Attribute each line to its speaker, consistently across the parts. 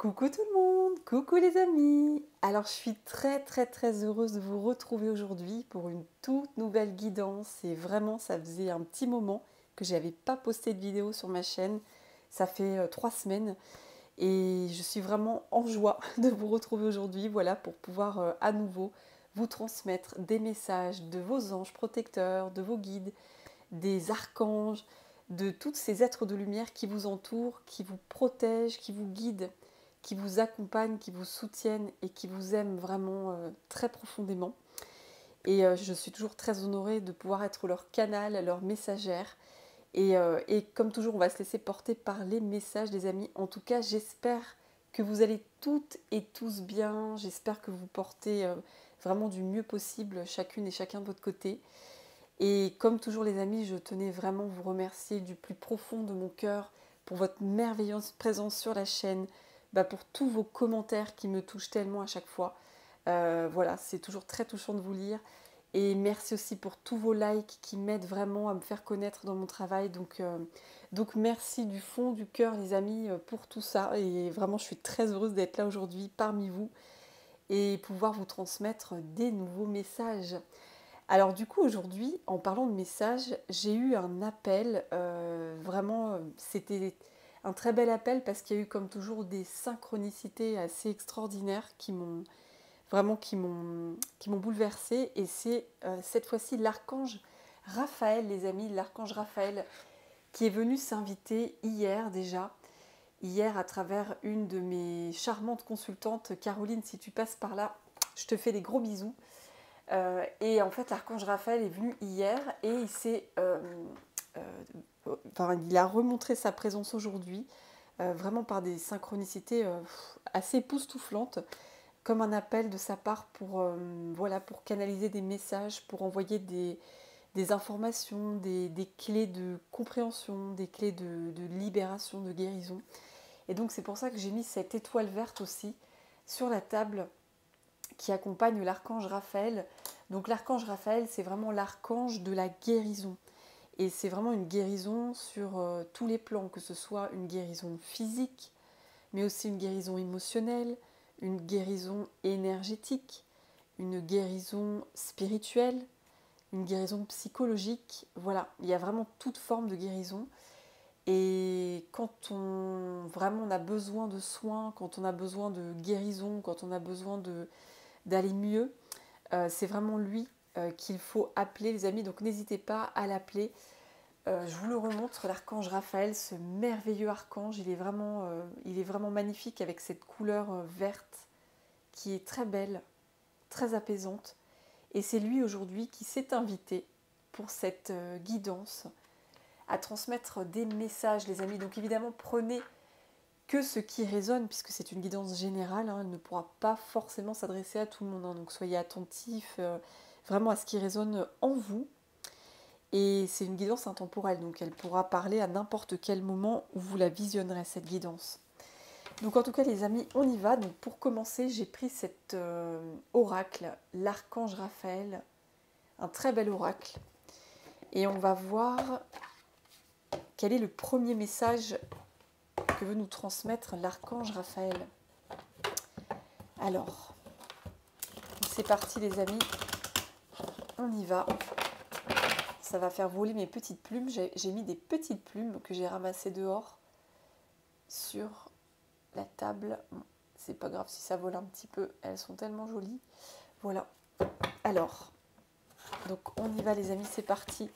Speaker 1: Coucou tout le monde, coucou les amis. Alors je suis très heureuse de vous retrouver aujourd'hui pour une toute nouvelle guidance et vraiment ça faisait un petit moment que j'avais pas posté de vidéo sur ma chaîne. Ça fait 3 semaines et je suis vraiment en joie de vous retrouver aujourd'hui, voilà, pour pouvoir à nouveau vous transmettre des messages de vos anges protecteurs, de vos guides, des archanges, de tous ces êtres de lumière qui vous entourent, qui vous protègent, qui vous guident, qui vous accompagnent, qui vous soutiennent et qui vous aiment vraiment très profondément. Et je suis toujours très honorée de pouvoir être leur canal, leur messagère. Et comme toujours, on va se laisser porter par les messages des amis. En tout cas, j'espère que vous allez toutes et tous bien. J'espère que vous portez vraiment du mieux possible, chacune et chacun de votre côté. Et comme toujours les amis, je tenais vraiment à vous remercier du plus profond de mon cœur pour votre merveilleuse présence sur la chaîne, pour tous vos commentaires qui me touchent tellement à chaque fois. Voilà, c'est toujours très touchant de vous lire. Et merci aussi pour tous vos likes qui m'aident vraiment à me faire connaître dans mon travail. Donc merci du fond du cœur les amis pour tout ça. Et vraiment je suis très heureuse d'être là aujourd'hui parmi vous et pouvoir vous transmettre des nouveaux messages. Alors du coup aujourd'hui, en parlant de messages, j'ai eu un appel, vraiment c'était un très bel appel parce qu'il y a eu comme toujours des synchronicités assez extraordinaires qui m'ont vraiment qui m'ont bouleversée et c'est cette fois-ci l'archange Raphaël les amis, l'archange Raphaël qui est venu s'inviter hier déjà, hier à travers une de mes charmantes consultantes, Caroline si tu passes par là, je te fais des gros bisous. Et en fait, l'archange Raphaël est venu hier et il a remontré sa présence aujourd'hui, vraiment par des synchronicités assez époustouflantes, comme un appel de sa part pour, voilà, pour canaliser des messages, pour envoyer des informations, des clés de compréhension, des clés de libération, de guérison. Et donc c'est pour ça que j'ai mis cette étoile verte aussi sur la table qui accompagne l'archange Raphaël. Donc l'archange Raphaël, c'est vraiment l'archange de la guérison. Et c'est vraiment une guérison sur tous les plans, que ce soit une guérison physique, mais aussi une guérison émotionnelle, une guérison énergétique, une guérison spirituelle, une guérison psychologique. Voilà, il y a vraiment toute forme de guérison. Et quand on a besoin de soins, quand on a besoin de guérison, quand on a besoin d'aller mieux, c'est vraiment lui qu'il faut appeler les amis, donc n'hésitez pas à l'appeler. Je vous le remontre, l'archange Raphaël, ce merveilleux archange, il est vraiment magnifique avec cette couleur verte qui est très belle, très apaisante. Et c'est lui aujourd'hui qui s'est invité pour cette guidance à transmettre des messages les amis. Donc évidemment prenez que ce qui résonne, puisque c'est une guidance générale, hein, elle ne pourra pas forcément s'adresser à tout le monde, hein, donc soyez attentifs vraiment à ce qui résonne en vous. Et c'est une guidance intemporelle, donc elle pourra parler à n'importe quel moment où vous la visionnerez, cette guidance. Donc en tout cas les amis, on y va. Donc pour commencer, j'ai pris cet oracle, l'archange Raphaël, un très bel oracle. Et on va voir quel est le premier message que veut nous transmettre l'archange Raphaël. Alors, c'est parti les amis, on y va. Ça va faire voler mes petites plumes. J'ai mis des petites plumes que j'ai ramassées dehors sur la table. Bon, c'est pas grave si ça vole un petit peu, elles sont tellement jolies. Voilà. Alors, donc on y va les amis, c'est parti.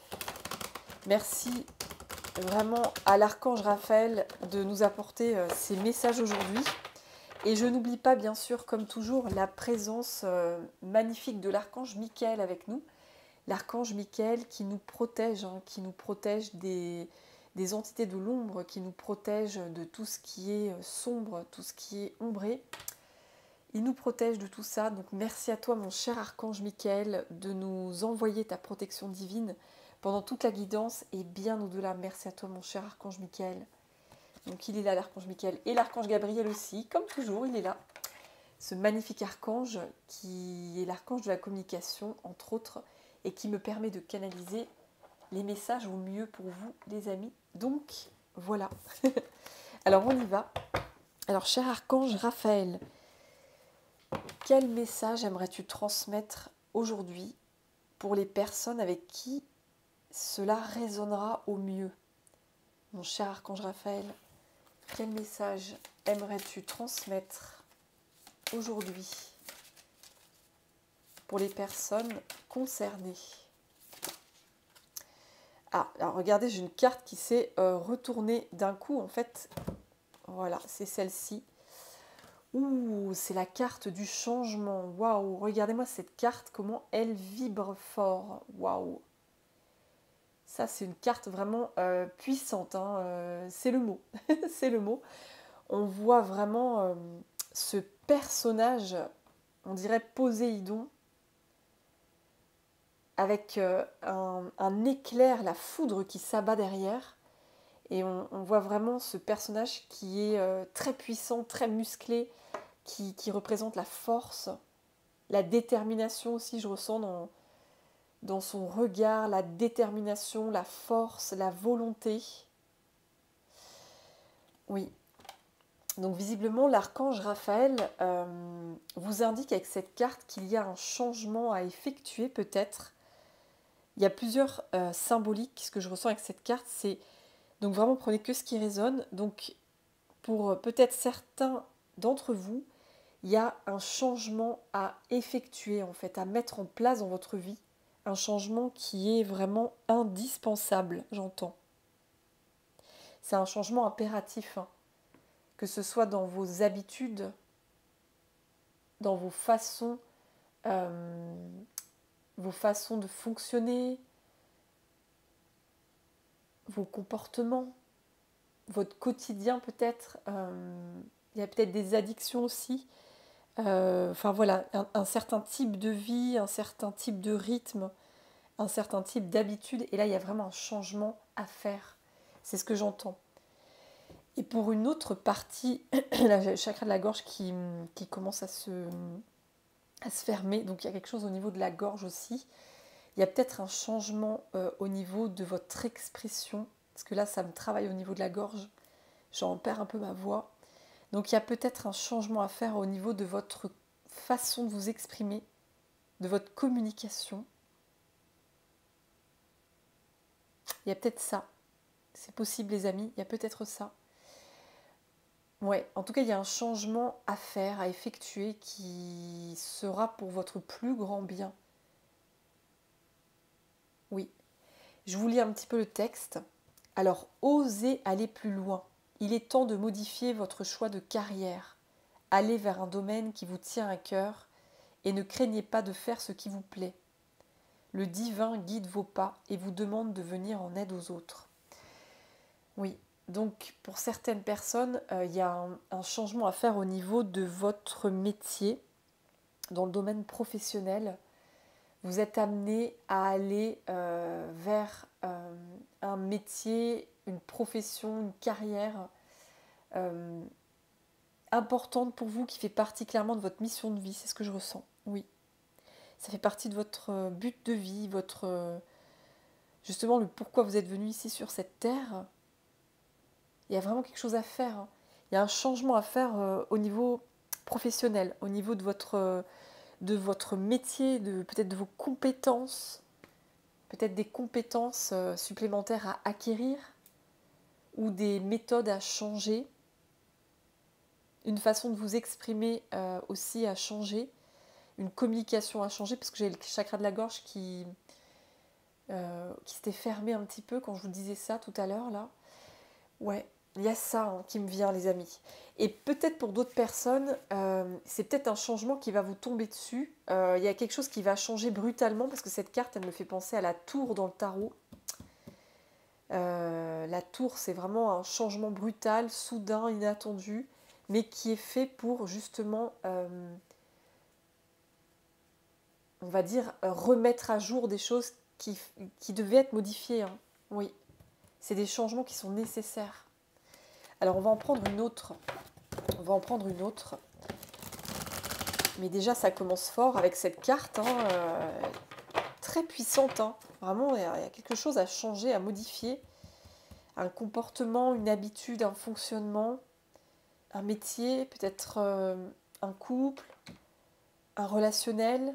Speaker 1: Merci vraiment à l'archange Raphaël de nous apporter ces messages aujourd'hui. Et je n'oublie pas, bien sûr, comme toujours, la présence magnifique de l'archange Michael avec nous. L'archange Michael qui nous protège, hein, qui nous protège des entités de l'ombre, qui nous protège de tout ce qui est sombre, tout ce qui est ombré. Il nous protège de tout ça. Donc merci à toi, mon cher archange Michael, de nous envoyer ta protection divine pendant toute la guidance et bien au-delà. Merci à toi, mon cher archange Michael. Donc il est là, l'archange Michael, et l'archange Gabriel aussi, comme toujours, il est là. Ce magnifique archange qui est l'archange de la communication, entre autres, et qui me permet de canaliser les messages au mieux pour vous, les amis. Donc, voilà. Alors, on y va. Alors, cher archange Raphaël, quel message aimerais-tu transmettre aujourd'hui pour les personnes avec qui cela résonnera au mieux? Mon cher archange Raphaël, quel message aimerais-tu transmettre aujourd'hui pour les personnes concernées? Ah, alors regardez, j'ai une carte qui s'est retournée d'un coup. En fait, voilà, c'est celle-ci. Ouh, c'est la carte du changement. Waouh, regardez-moi cette carte, comment elle vibre fort. Waouh. Ça, c'est une carte vraiment puissante, hein. C'est le mot. C'est le mot. On voit vraiment ce personnage, on dirait Poséidon, avec un éclair, la foudre qui s'abat derrière. Et on voit vraiment ce personnage qui est très puissant, très musclé, qui représente la force, la détermination aussi, je ressens dans son regard, la détermination, la force, la volonté. Oui. Donc visiblement, l'archange Raphaël vous indique avec cette carte qu'il y a un changement à effectuer peut-être. Il y a plusieurs symboliques. Ce que je ressens avec cette carte, c'est... Donc vraiment, prenez que ce qui résonne. Donc pour peut-être certains d'entre vous, il y a un changement à effectuer, en fait, à mettre en place dans votre vie. Un changement qui est vraiment indispensable, j'entends. C'est un changement impératif, hein. Que ce soit dans vos habitudes, dans vos façons de fonctionner, vos comportements, votre quotidien peut-être. Il y a peut-être des addictions aussi. Enfin voilà, un certain type de vie, un certain type de rythme, un certain type d'habitude. Et là, il y a vraiment un changement à faire. C'est ce que j'entends. Et pour une autre partie, le chakra de la gorge qui commence à se fermer. Donc il y a quelque chose au niveau de la gorge aussi. Il y a peut-être un changement au niveau de votre expression. Parce que là, ça me travaille au niveau de la gorge. J'en perds un peu ma voix. Donc il y a peut-être un changement à faire au niveau de votre façon de vous exprimer, de votre communication. Il y a peut-être ça. C'est possible les amis, il y a peut-être ça. Ouais, en tout cas il y a un changement à faire, à effectuer qui sera pour votre plus grand bien. Oui. Je vous lis un petit peu le texte. Alors, osez aller plus loin. Il est temps de modifier votre choix de carrière. Allez vers un domaine qui vous tient à cœur et ne craignez pas de faire ce qui vous plaît. Le divin guide vos pas et vous demande de venir en aide aux autres. Oui, donc pour certaines personnes, il y a un changement à faire au niveau de votre métier, dans le domaine professionnel. Vous êtes amené à aller vers un métier, une profession, une carrière importante pour vous, qui fait partie clairement de votre mission de vie. C'est ce que je ressens, oui. Ça fait partie de votre but de vie, justement le pourquoi vous êtes venu ici sur cette terre. Il y a vraiment quelque chose à faire, hein. Il y a un changement à faire au niveau professionnel, au niveau de votre métier, peut-être de vos compétences, peut-être des compétences supplémentaires à acquérir ou des méthodes à changer, une façon de vous exprimer aussi à changer, une communication à changer, parce que j'ai le chakra de la gorge qui s'était fermé un petit peu quand je vous disais ça tout à l'heure là. Ouais, il y a ça hein, qui me vient les amis. Et peut-être pour d'autres personnes, c'est peut-être un changement qui va vous tomber dessus. Il y a quelque chose qui va changer brutalement, parce que cette carte, elle me fait penser à la tour dans le tarot. La tour, c'est vraiment un changement brutal, soudain, inattendu, mais qui est fait pour justement, on va dire, remettre à jour des choses qui devaient être modifiées, hein. Oui, c'est des changements qui sont nécessaires. Alors on va en prendre une autre. Mais déjà, ça commence fort avec cette carte, hein, très puissante, hein. Vraiment, il y a quelque chose à changer, à modifier. Un comportement, une habitude, un fonctionnement, un métier, peut-être un couple, un relationnel,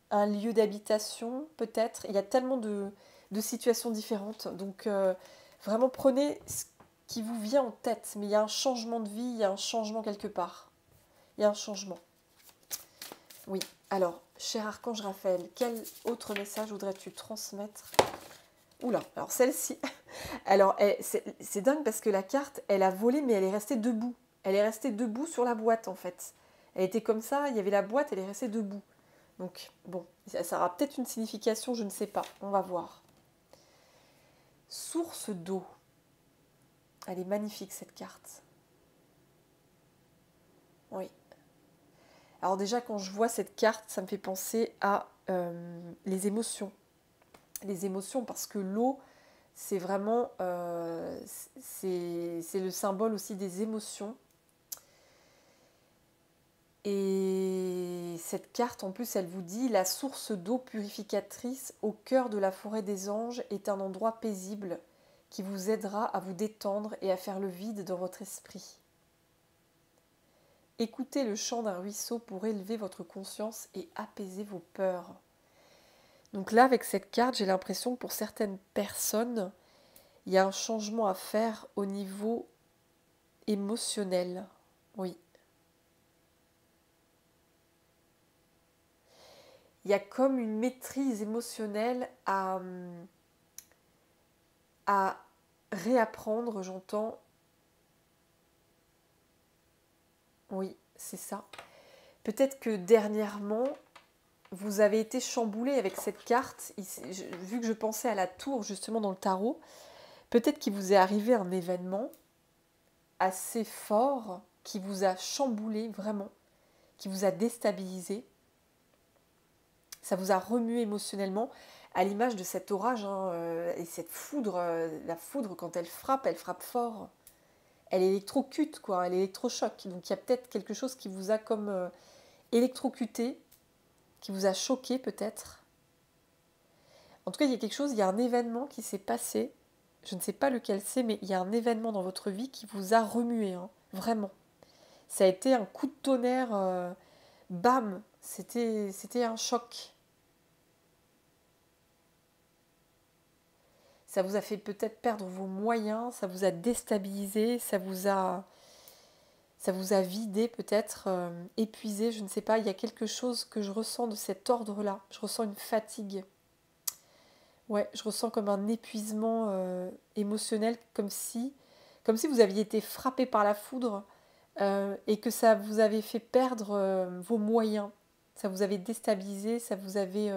Speaker 1: un lieu d'habitation, peut-être. Il y a tellement de situations différentes. Donc, vraiment, prenez ce qui vous vient en tête. Mais il y a un changement de vie, il y a un changement quelque part. Il y a un changement. Oui. Alors, cher Archange Raphaël, quel autre message voudrais-tu transmettre? Oula, alors celle-ci. Alors, c'est dingue parce que la carte, elle a volé, mais elle est restée debout. Elle est restée debout sur la boîte, en fait. Elle était comme ça, il y avait la boîte, elle est restée debout. Donc, bon, ça aura peut-être une signification, je ne sais pas. On va voir. Source d'eau. Elle est magnifique, cette carte. Oui. Alors déjà, quand je vois cette carte, ça me fait penser à les émotions. Les émotions, parce que l'eau, c'est vraiment... c'est le symbole aussi des émotions. Et cette carte, en plus, elle vous dit « La source d'eau purificatrice au cœur de la forêt des anges est un endroit paisible qui vous aidera à vous détendre et à faire le vide dans votre esprit. Écoutez le chant d'un ruisseau pour élever votre conscience et apaiser vos peurs. » Donc là, avec cette carte, j'ai l'impression que pour certaines personnes, il y a un changement à faire au niveau émotionnel. Oui. Il y a comme une maîtrise émotionnelle à réapprendre, j'entends. Oui, c'est ça. Peut-être que dernièrement, vous avez été chamboulé avec cette carte. Vu que je pensais à la tour, justement, dans le tarot, peut-être qu'il vous est arrivé un événement assez fort qui vous a chamboulé vraiment, qui vous a déstabilisé. Ça vous a remué émotionnellement, à l'image de cet orage et cette foudre. La foudre, quand elle frappe fort. Elle électrocute, quoi, elle électrochoque. Donc il y a peut-être quelque chose qui vous a comme électrocuté, qui vous a choqué peut-être. En tout cas, il y a quelque chose, il y a un événement qui s'est passé. Je ne sais pas lequel c'est, mais il y a un événement dans votre vie qui vous a remué, hein, vraiment. Ça a été un coup de tonnerre, bam, c'était un choc. Ça vous a fait peut-être perdre vos moyens, ça vous a déstabilisé, ça vous a vidé peut-être, épuisé, je ne sais pas. Il y a quelque chose que je ressens de cet ordre-là. Je ressens une fatigue. Ouais, je ressens comme un épuisement émotionnel, comme si vous aviez été frappé par la foudre et que ça vous avait fait perdre vos moyens. Ça vous avait déstabilisé, ça vous avait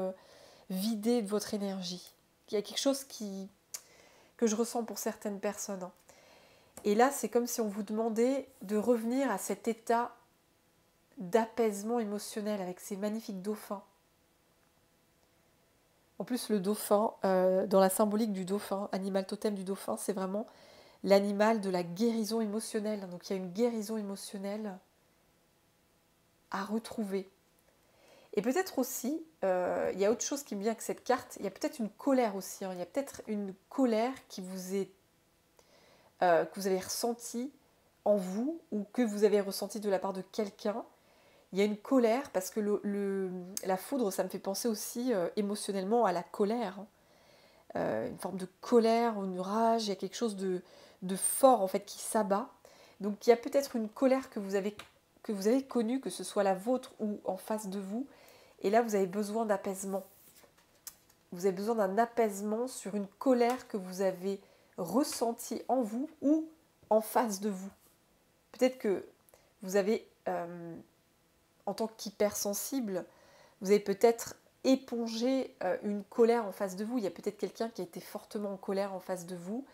Speaker 1: vidé de votre énergie. Il y a quelque chose que je ressens pour certaines personnes, hein. Et là, c'est comme si on vous demandait de revenir à cet état d'apaisement émotionnel avec ces magnifiques dauphins. En plus, le dauphin, dans la symbolique du dauphin, animal totem du dauphin, c'est vraiment l'animal de la guérison émotionnelle. Donc il y a une guérison émotionnelle à retrouver. Et peut-être aussi, il y a autre chose qui me vient que cette carte, il y a peut-être une colère aussi, hein. Il y a peut-être une colère que vous avez ressentie en vous ou que vous avez ressentie de la part de quelqu'un. Il y a une colère parce que la foudre, ça me fait penser aussi émotionnellement à la colère, hein. Une forme de colère ou une rage, il y a quelque chose de fort en fait qui s'abat. Donc il y a peut-être une colère que vous avez connue, que ce soit la vôtre ou en face de vous. Et là, vous avez besoin d'apaisement. Vous avez besoin d'un apaisement sur une colère que vous avez ressentie en vous ou en face de vous. Peut-être que vous avez, en tant qu'hypersensible, vous avez peut-être épongé une colère en face de vous. Il y a peut-être quelqu'un qui a été fortement en colère en face de vous.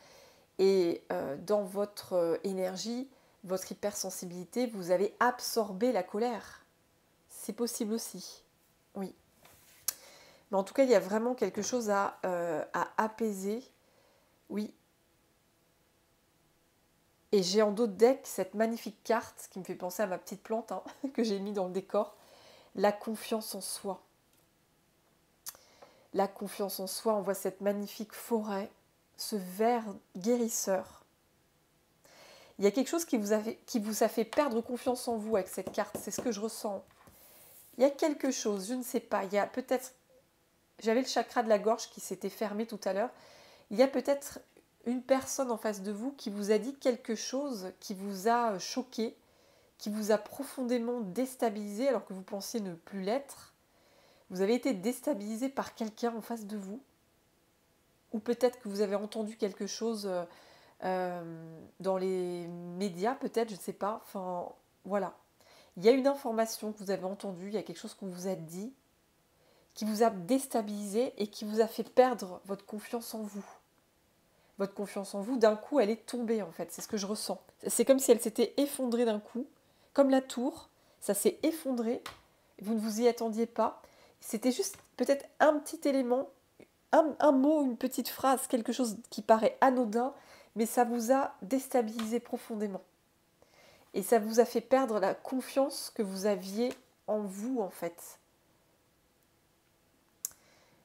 Speaker 1: Et dans votre énergie, votre hypersensibilité, vous avez absorbé la colère. C'est possible aussi. Oui. Mais en tout cas, il y a vraiment quelque chose à apaiser. Oui. Et j'ai en dos de deck cette magnifique carte qui me fait penser à ma petite plante, hein, que j'ai mis dans le décor. La confiance en soi. La confiance en soi, on voit cette magnifique forêt, ce vert guérisseur. Il y a quelque chose qui vous a fait perdre confiance en vous avec cette carte. C'est ce que je ressens. Il y a quelque chose, je ne sais pas. Il y a peut-être... J'avais le chakra de la gorge qui s'était fermé tout à l'heure. Il y a peut-être une personne en face de vous qui vous a dit quelque chose qui vous a choqué, qui vous a profondément déstabilisé alors que vous pensiez ne plus l'être. Vous avez été déstabilisé par quelqu'un en face de vous. Ou peut-être que vous avez entendu quelque chose dans les médias, peut-être, je ne sais pas. Enfin, voilà. Il y a une information que vous avez entendue, il y a quelque chose qu'on vous a dit, qui vous a déstabilisé et qui vous a fait perdre votre confiance en vous. Votre confiance en vous, d'un coup, elle est tombée, en fait. C'est ce que je ressens. C'est comme si elle s'était effondrée d'un coup, comme la tour. Ça s'est effondré. Vous ne vous y attendiez pas. C'était juste peut-être un petit élément, un mot, une petite phrase, quelque chose qui paraît anodin, mais ça vous a déstabilisé profondément. Et ça vous a fait perdre la confiance que vous aviez en vous, en fait.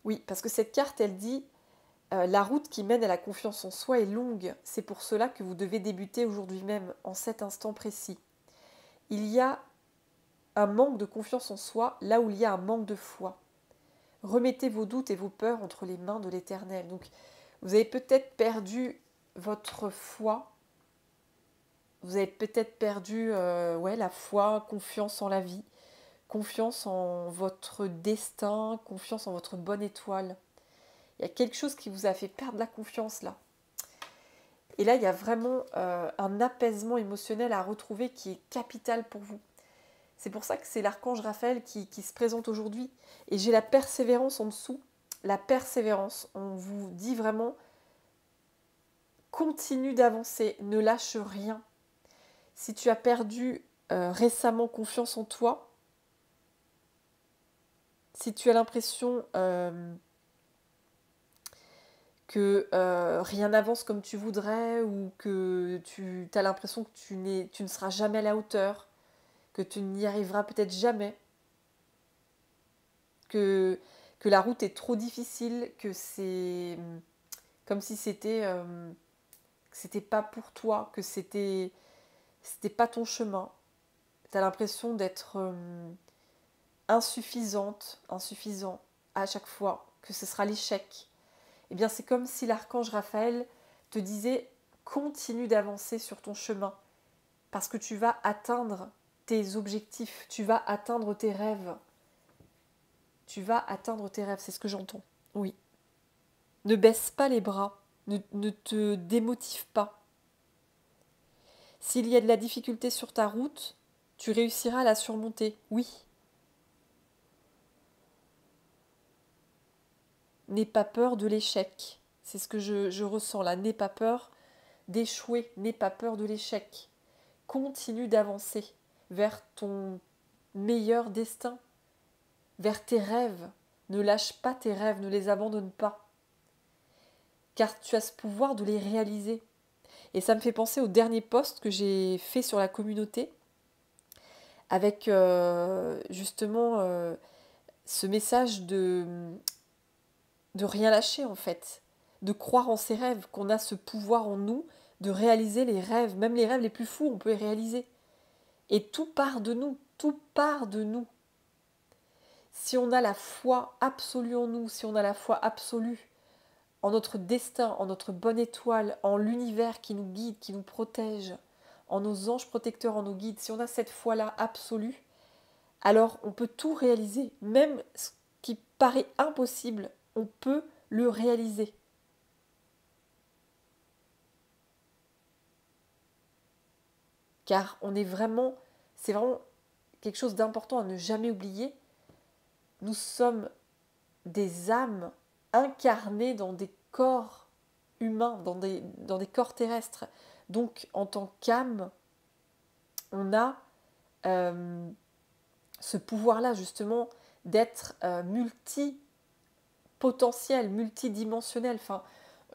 Speaker 1: Oui, parce que cette carte, elle dit la route qui mène à la confiance en soi est longue. C'est pour cela que vous devez débuter aujourd'hui même, en cet instant précis. Il y a un manque de confiance en soi là où il y a un manque de foi. Remettez vos doutes et vos peurs entre les mains de l'Éternel. Donc, vous avez peut-être perdu votre foi. Vous avez peut-être perdu la foi, confiance en la vie, confiance en votre destin, confiance en votre bonne étoile. Il y a quelque chose qui vous a fait perdre la confiance là. Et là, il y a vraiment un apaisement émotionnel à retrouver qui est capital pour vous. C'est pour ça que c'est l'archange Raphaël qui se présente aujourd'hui. Et j'ai la persévérance en dessous. La persévérance, on vous dit vraiment, continue d'avancer, ne lâche rien. Si tu as perdu récemment confiance en toi, si tu as l'impression que rien n'avance comme tu voudrais ou que tu as l'impression que tu ne seras jamais à la hauteur, que tu n'y arriveras peut-être jamais, que la route est trop difficile, que c'est comme si que c'était pas pour toi, que c'était pas ton chemin. Tu as l'impression d'être insuffisant à chaque fois, que ce sera l'échec. Eh bien, c'est comme si l'archange Raphaël te disait continue d'avancer sur ton chemin parce que tu vas atteindre tes objectifs, tu vas atteindre tes rêves. Tu vas atteindre tes rêves, c'est ce que j'entends. Oui. Ne baisse pas les bras, ne te démotive pas. S'il y a de la difficulté sur ta route, tu réussiras à la surmonter, oui. N'aie pas peur de l'échec. C'est ce que je ressens là. N'aie pas peur d'échouer. N'aie pas peur de l'échec. Continue d'avancer vers ton meilleur destin, vers tes rêves. Ne lâche pas tes rêves, ne les abandonne pas. Car tu as ce pouvoir de les réaliser. Et ça me fait penser au dernier post que j'ai fait sur la communauté, avec justement ce message de rien lâcher en fait, de croire en ses rêves, qu'on a ce pouvoir en nous de réaliser les rêves, même les rêves les plus fous, on peut les réaliser. Et tout part de nous, tout part de nous. Si on a la foi absolue en nous, si on a la foi absolue en notre destin, en notre bonne étoile, en l'univers qui nous guide, qui nous protège, en nos anges protecteurs, en nos guides, si on a cette foi-là absolue, alors on peut tout réaliser. Même ce qui paraît impossible, on peut le réaliser. Car c'est vraiment quelque chose d'important à ne jamais oublier. Nous sommes des âmes incarnées dans des corps humains, dans des corps terrestres. Donc, en tant qu'âme, on a ce pouvoir-là, justement, d'être multipotentiel, multidimensionnel. Enfin,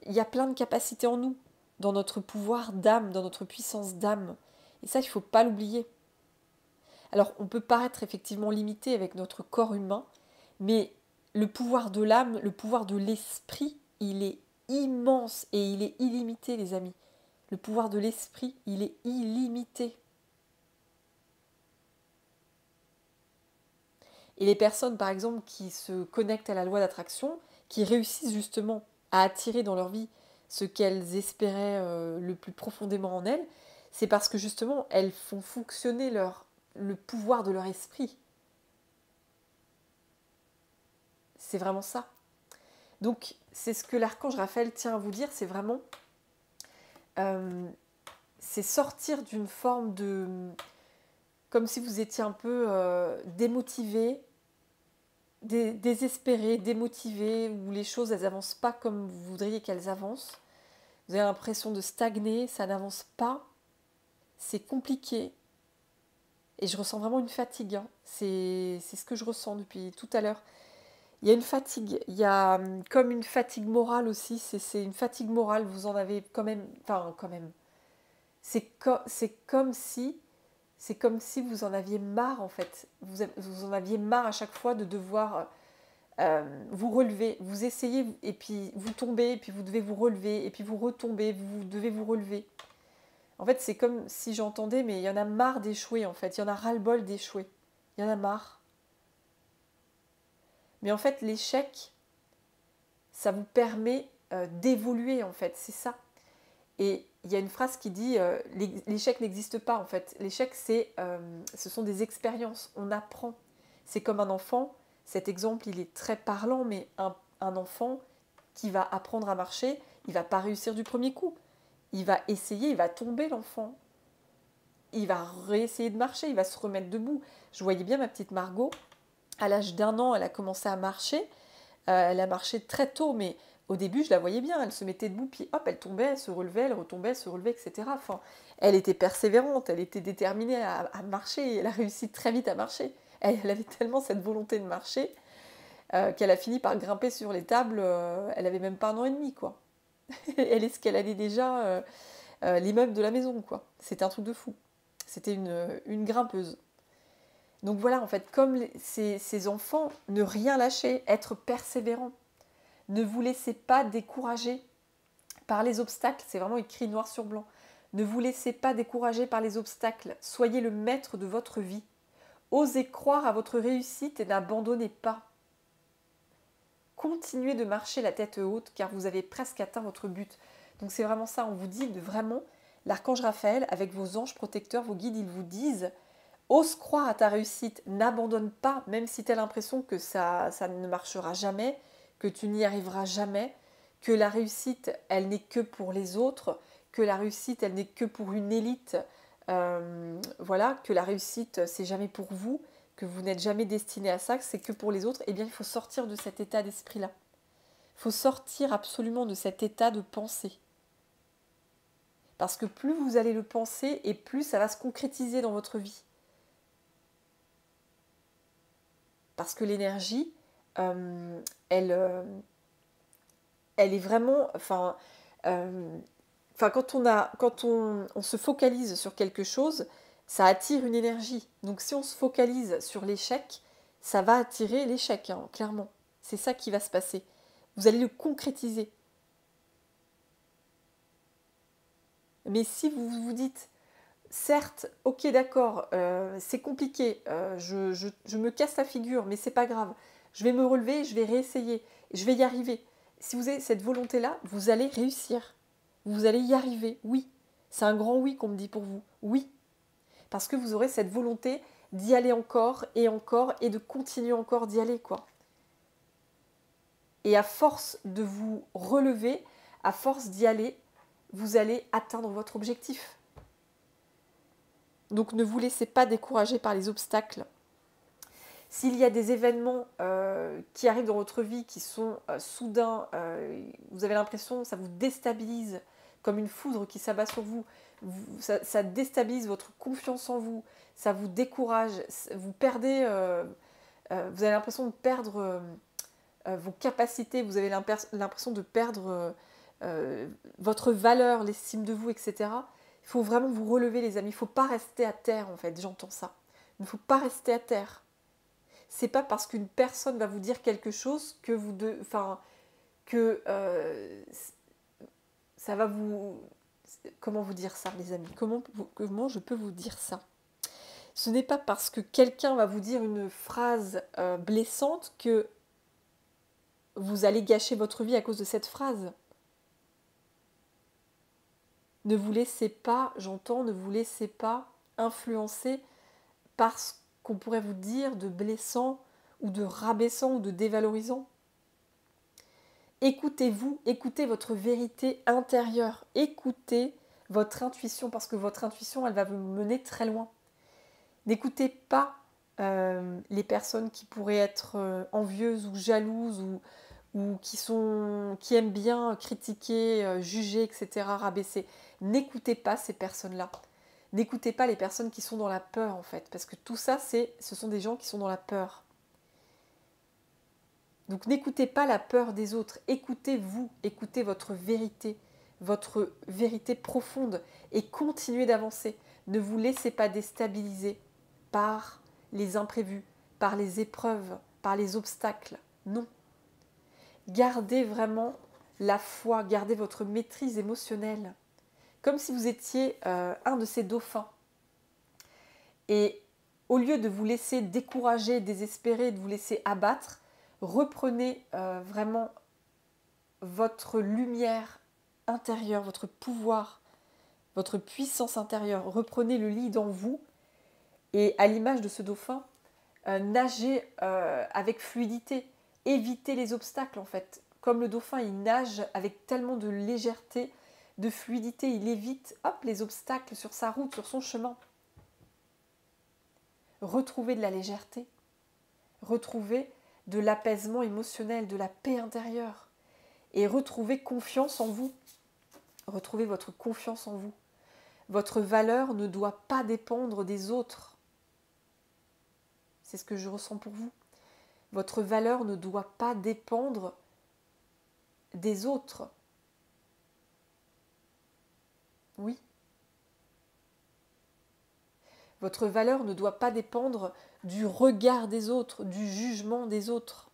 Speaker 1: il y a plein de capacités en nous, dans notre pouvoir d'âme, dans notre puissance d'âme. Et ça, il ne faut pas l'oublier. Alors, on peut paraître effectivement limité avec notre corps humain, mais le pouvoir de l'âme, le pouvoir de l'esprit, il est immense et il est illimité, les amis. Le pouvoir de l'esprit, il est illimité. Et les personnes, par exemple, qui se connectent à la loi d'attraction, qui réussissent justement à attirer dans leur vie ce qu'elles espéraient le plus profondément en elles, c'est parce que justement, elles font fonctionner le pouvoir de leur esprit. C'est vraiment ça. Donc, c'est ce que l'archange Raphaël tient à vous dire, c'est vraiment... c'est sortir d'une forme de... Comme si vous étiez un peu démotivé, désespéré, démotivé, où les choses, elles n'avancent pas comme vous voudriez qu'elles avancent. Vous avez l'impression de stagner, ça n'avance pas, c'est compliqué. Et je ressens vraiment une fatigue. Hein. C'est ce que je ressens depuis tout à l'heure. Il y a une fatigue, il y a comme une fatigue morale aussi, c'est une fatigue morale, vous en avez quand même, enfin quand même, c'est comme si vous en aviez marre en fait, vous en aviez marre à chaque fois de devoir vous relever, vous essayez et puis vous tombez, et puis vous devez vous relever, et puis vous retombez, vous devez vous relever. En fait, c'est comme si j'entendais, mais il y en a marre d'échouer en fait, il y en a ras-le-bol d'échouer, il y en a marre. Mais en fait, l'échec, ça vous permet d'évoluer en fait, c'est ça. Et il y a une phrase qui dit l'échec n'existe pas en fait. L'échec, ce sont des expériences, on apprend. C'est comme un enfant, cet exemple il est très parlant, mais un enfant qui va apprendre à marcher, il va pas réussir du premier coup. Il va essayer, il va tomber l'enfant. Il va réessayer de marcher, il va se remettre debout. Je voyais bien ma petite Margot, à l'âge d'1 an, elle a commencé à marcher. Elle a marché très tôt, mais au début, je la voyais bien. Elle se mettait debout, puis hop, elle tombait, elle se relevait, elle retombait, elle se relevait, etc. Enfin, elle était persévérante, elle était déterminée à marcher. Elle a réussi très vite à marcher. Elle avait tellement cette volonté de marcher qu'elle a fini par grimper sur les tables. Elle avait même pas 1 an et demi, quoi. Elle escaladait déjà l'immeuble de la maison, quoi. C'était un truc de fou. C'était une grimpeuse. Donc voilà, en fait, comme ces enfants, ne rien lâcher, être persévérant. Ne vous laissez pas décourager par les obstacles, c'est vraiment écrit noir sur blanc. Ne vous laissez pas décourager par les obstacles, soyez le maître de votre vie. Osez croire à votre réussite et n'abandonnez pas. Continuez de marcher la tête haute car vous avez presque atteint votre but. Donc c'est vraiment ça, on vous dit de vraiment, l'archange Raphaël, avec vos anges protecteurs, vos guides, ils vous disent ose croire à ta réussite, n'abandonne pas, même si tu as l'impression que ça ne marchera jamais, que tu n'y arriveras jamais, que la réussite, elle n'est que pour les autres, que la réussite, elle n'est que pour une élite, voilà, que la réussite, c'est jamais pour vous, que vous n'êtes jamais destiné à ça, que c'est que pour les autres, eh bien, il faut sortir de cet état d'esprit-là. Il faut sortir absolument de cet état de pensée. Parce que plus vous allez le penser, et plus ça va se concrétiser dans votre vie. Parce que l'énergie, elle est vraiment... quand on se focalise sur quelque chose, ça attire une énergie. Donc si on se focalise sur l'échec, ça va attirer l'échec, hein, clairement. C'est ça qui va se passer. Vous allez le concrétiser. Mais si vous vous dites, certes, ok d'accord, c'est compliqué, je me casse la figure, mais c'est pas grave. Je vais me relever, je vais réessayer, je vais y arriver. Si vous avez cette volonté-là, vous allez réussir. Vous allez y arriver, oui. C'est un grand oui qu'on me dit pour vous, oui. Parce que vous aurez cette volonté d'y aller encore et de continuer encore d'y aller, quoi. Et à force de vous relever, à force d'y aller, vous allez atteindre votre objectif. Donc ne vous laissez pas décourager par les obstacles. S'il y a des événements qui arrivent dans votre vie qui sont soudains, vous avez l'impression que ça vous déstabilise comme une foudre qui s'abat sur vous, ça déstabilise votre confiance en vous, ça vous décourage, vous perdez, vous avez l'impression de perdre vos capacités, vous avez l'impression de perdre votre valeur, l'estime de vous, etc. Il faut vraiment vous relever, les amis. Il ne faut pas rester à terre, en fait. J'entends ça. Il ne faut pas rester à terre. C'est pas parce qu'une personne va vous dire quelque chose que que ça va vous... comment vous dire ça, les amis? Comment je peux vous dire ça? Ce n'est pas parce que quelqu'un va vous dire une phrase blessante que vous allez gâcher votre vie à cause de cette phrase. Ne vous laissez pas, j'entends, ne vous laissez pas influencer par ce qu'on pourrait vous dire de blessant ou de rabaissant ou de dévalorisant. Écoutez-vous, écoutez votre vérité intérieure, écoutez votre intuition parce que votre intuition, elle va vous mener très loin. N'écoutez pas les personnes qui pourraient être envieuses ou jalouses ou qui aiment bien critiquer, juger, etc., rabaisser. N'écoutez pas ces personnes-là. N'écoutez pas les personnes qui sont dans la peur, en fait, parce que tout ça, ce sont des gens qui sont dans la peur. Donc n'écoutez pas la peur des autres, écoutez-vous, écoutez votre vérité profonde et continuez d'avancer. Ne vous laissez pas déstabiliser par les imprévus, par les épreuves, par les obstacles. Non. Gardez vraiment la foi, gardez votre maîtrise émotionnelle, comme si vous étiez un de ces dauphins. Et au lieu de vous laisser décourager, désespérer, de vous laisser abattre, reprenez vraiment votre lumière intérieure, votre pouvoir, votre puissance intérieure. Reprenez le lead en vous et à l'image de ce dauphin, nagez avec fluidité. Évitez les obstacles en fait. Comme le dauphin, il nage avec tellement de légèreté, de fluidité, il évite les obstacles sur sa route, sur son chemin. Retrouvez de la légèreté, retrouvez de l'apaisement émotionnel, de la paix intérieure et retrouvez confiance en vous. Retrouvez votre confiance en vous. Votre valeur ne doit pas dépendre des autres. C'est ce que je ressens pour vous. Votre valeur ne doit pas dépendre des autres. Oui. Votre valeur ne doit pas dépendre du regard des autres, du jugement des autres.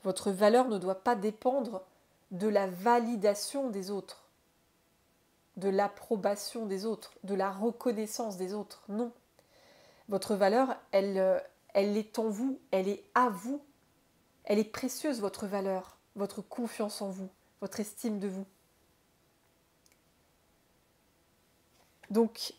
Speaker 1: Votre valeur ne doit pas dépendre de la validation des autres, de l'approbation des autres, de la reconnaissance des autres. Non. Votre valeur, elle est en vous, elle est à vous. Elle est précieuse, votre valeur, votre confiance en vous, votre estime de vous. Donc,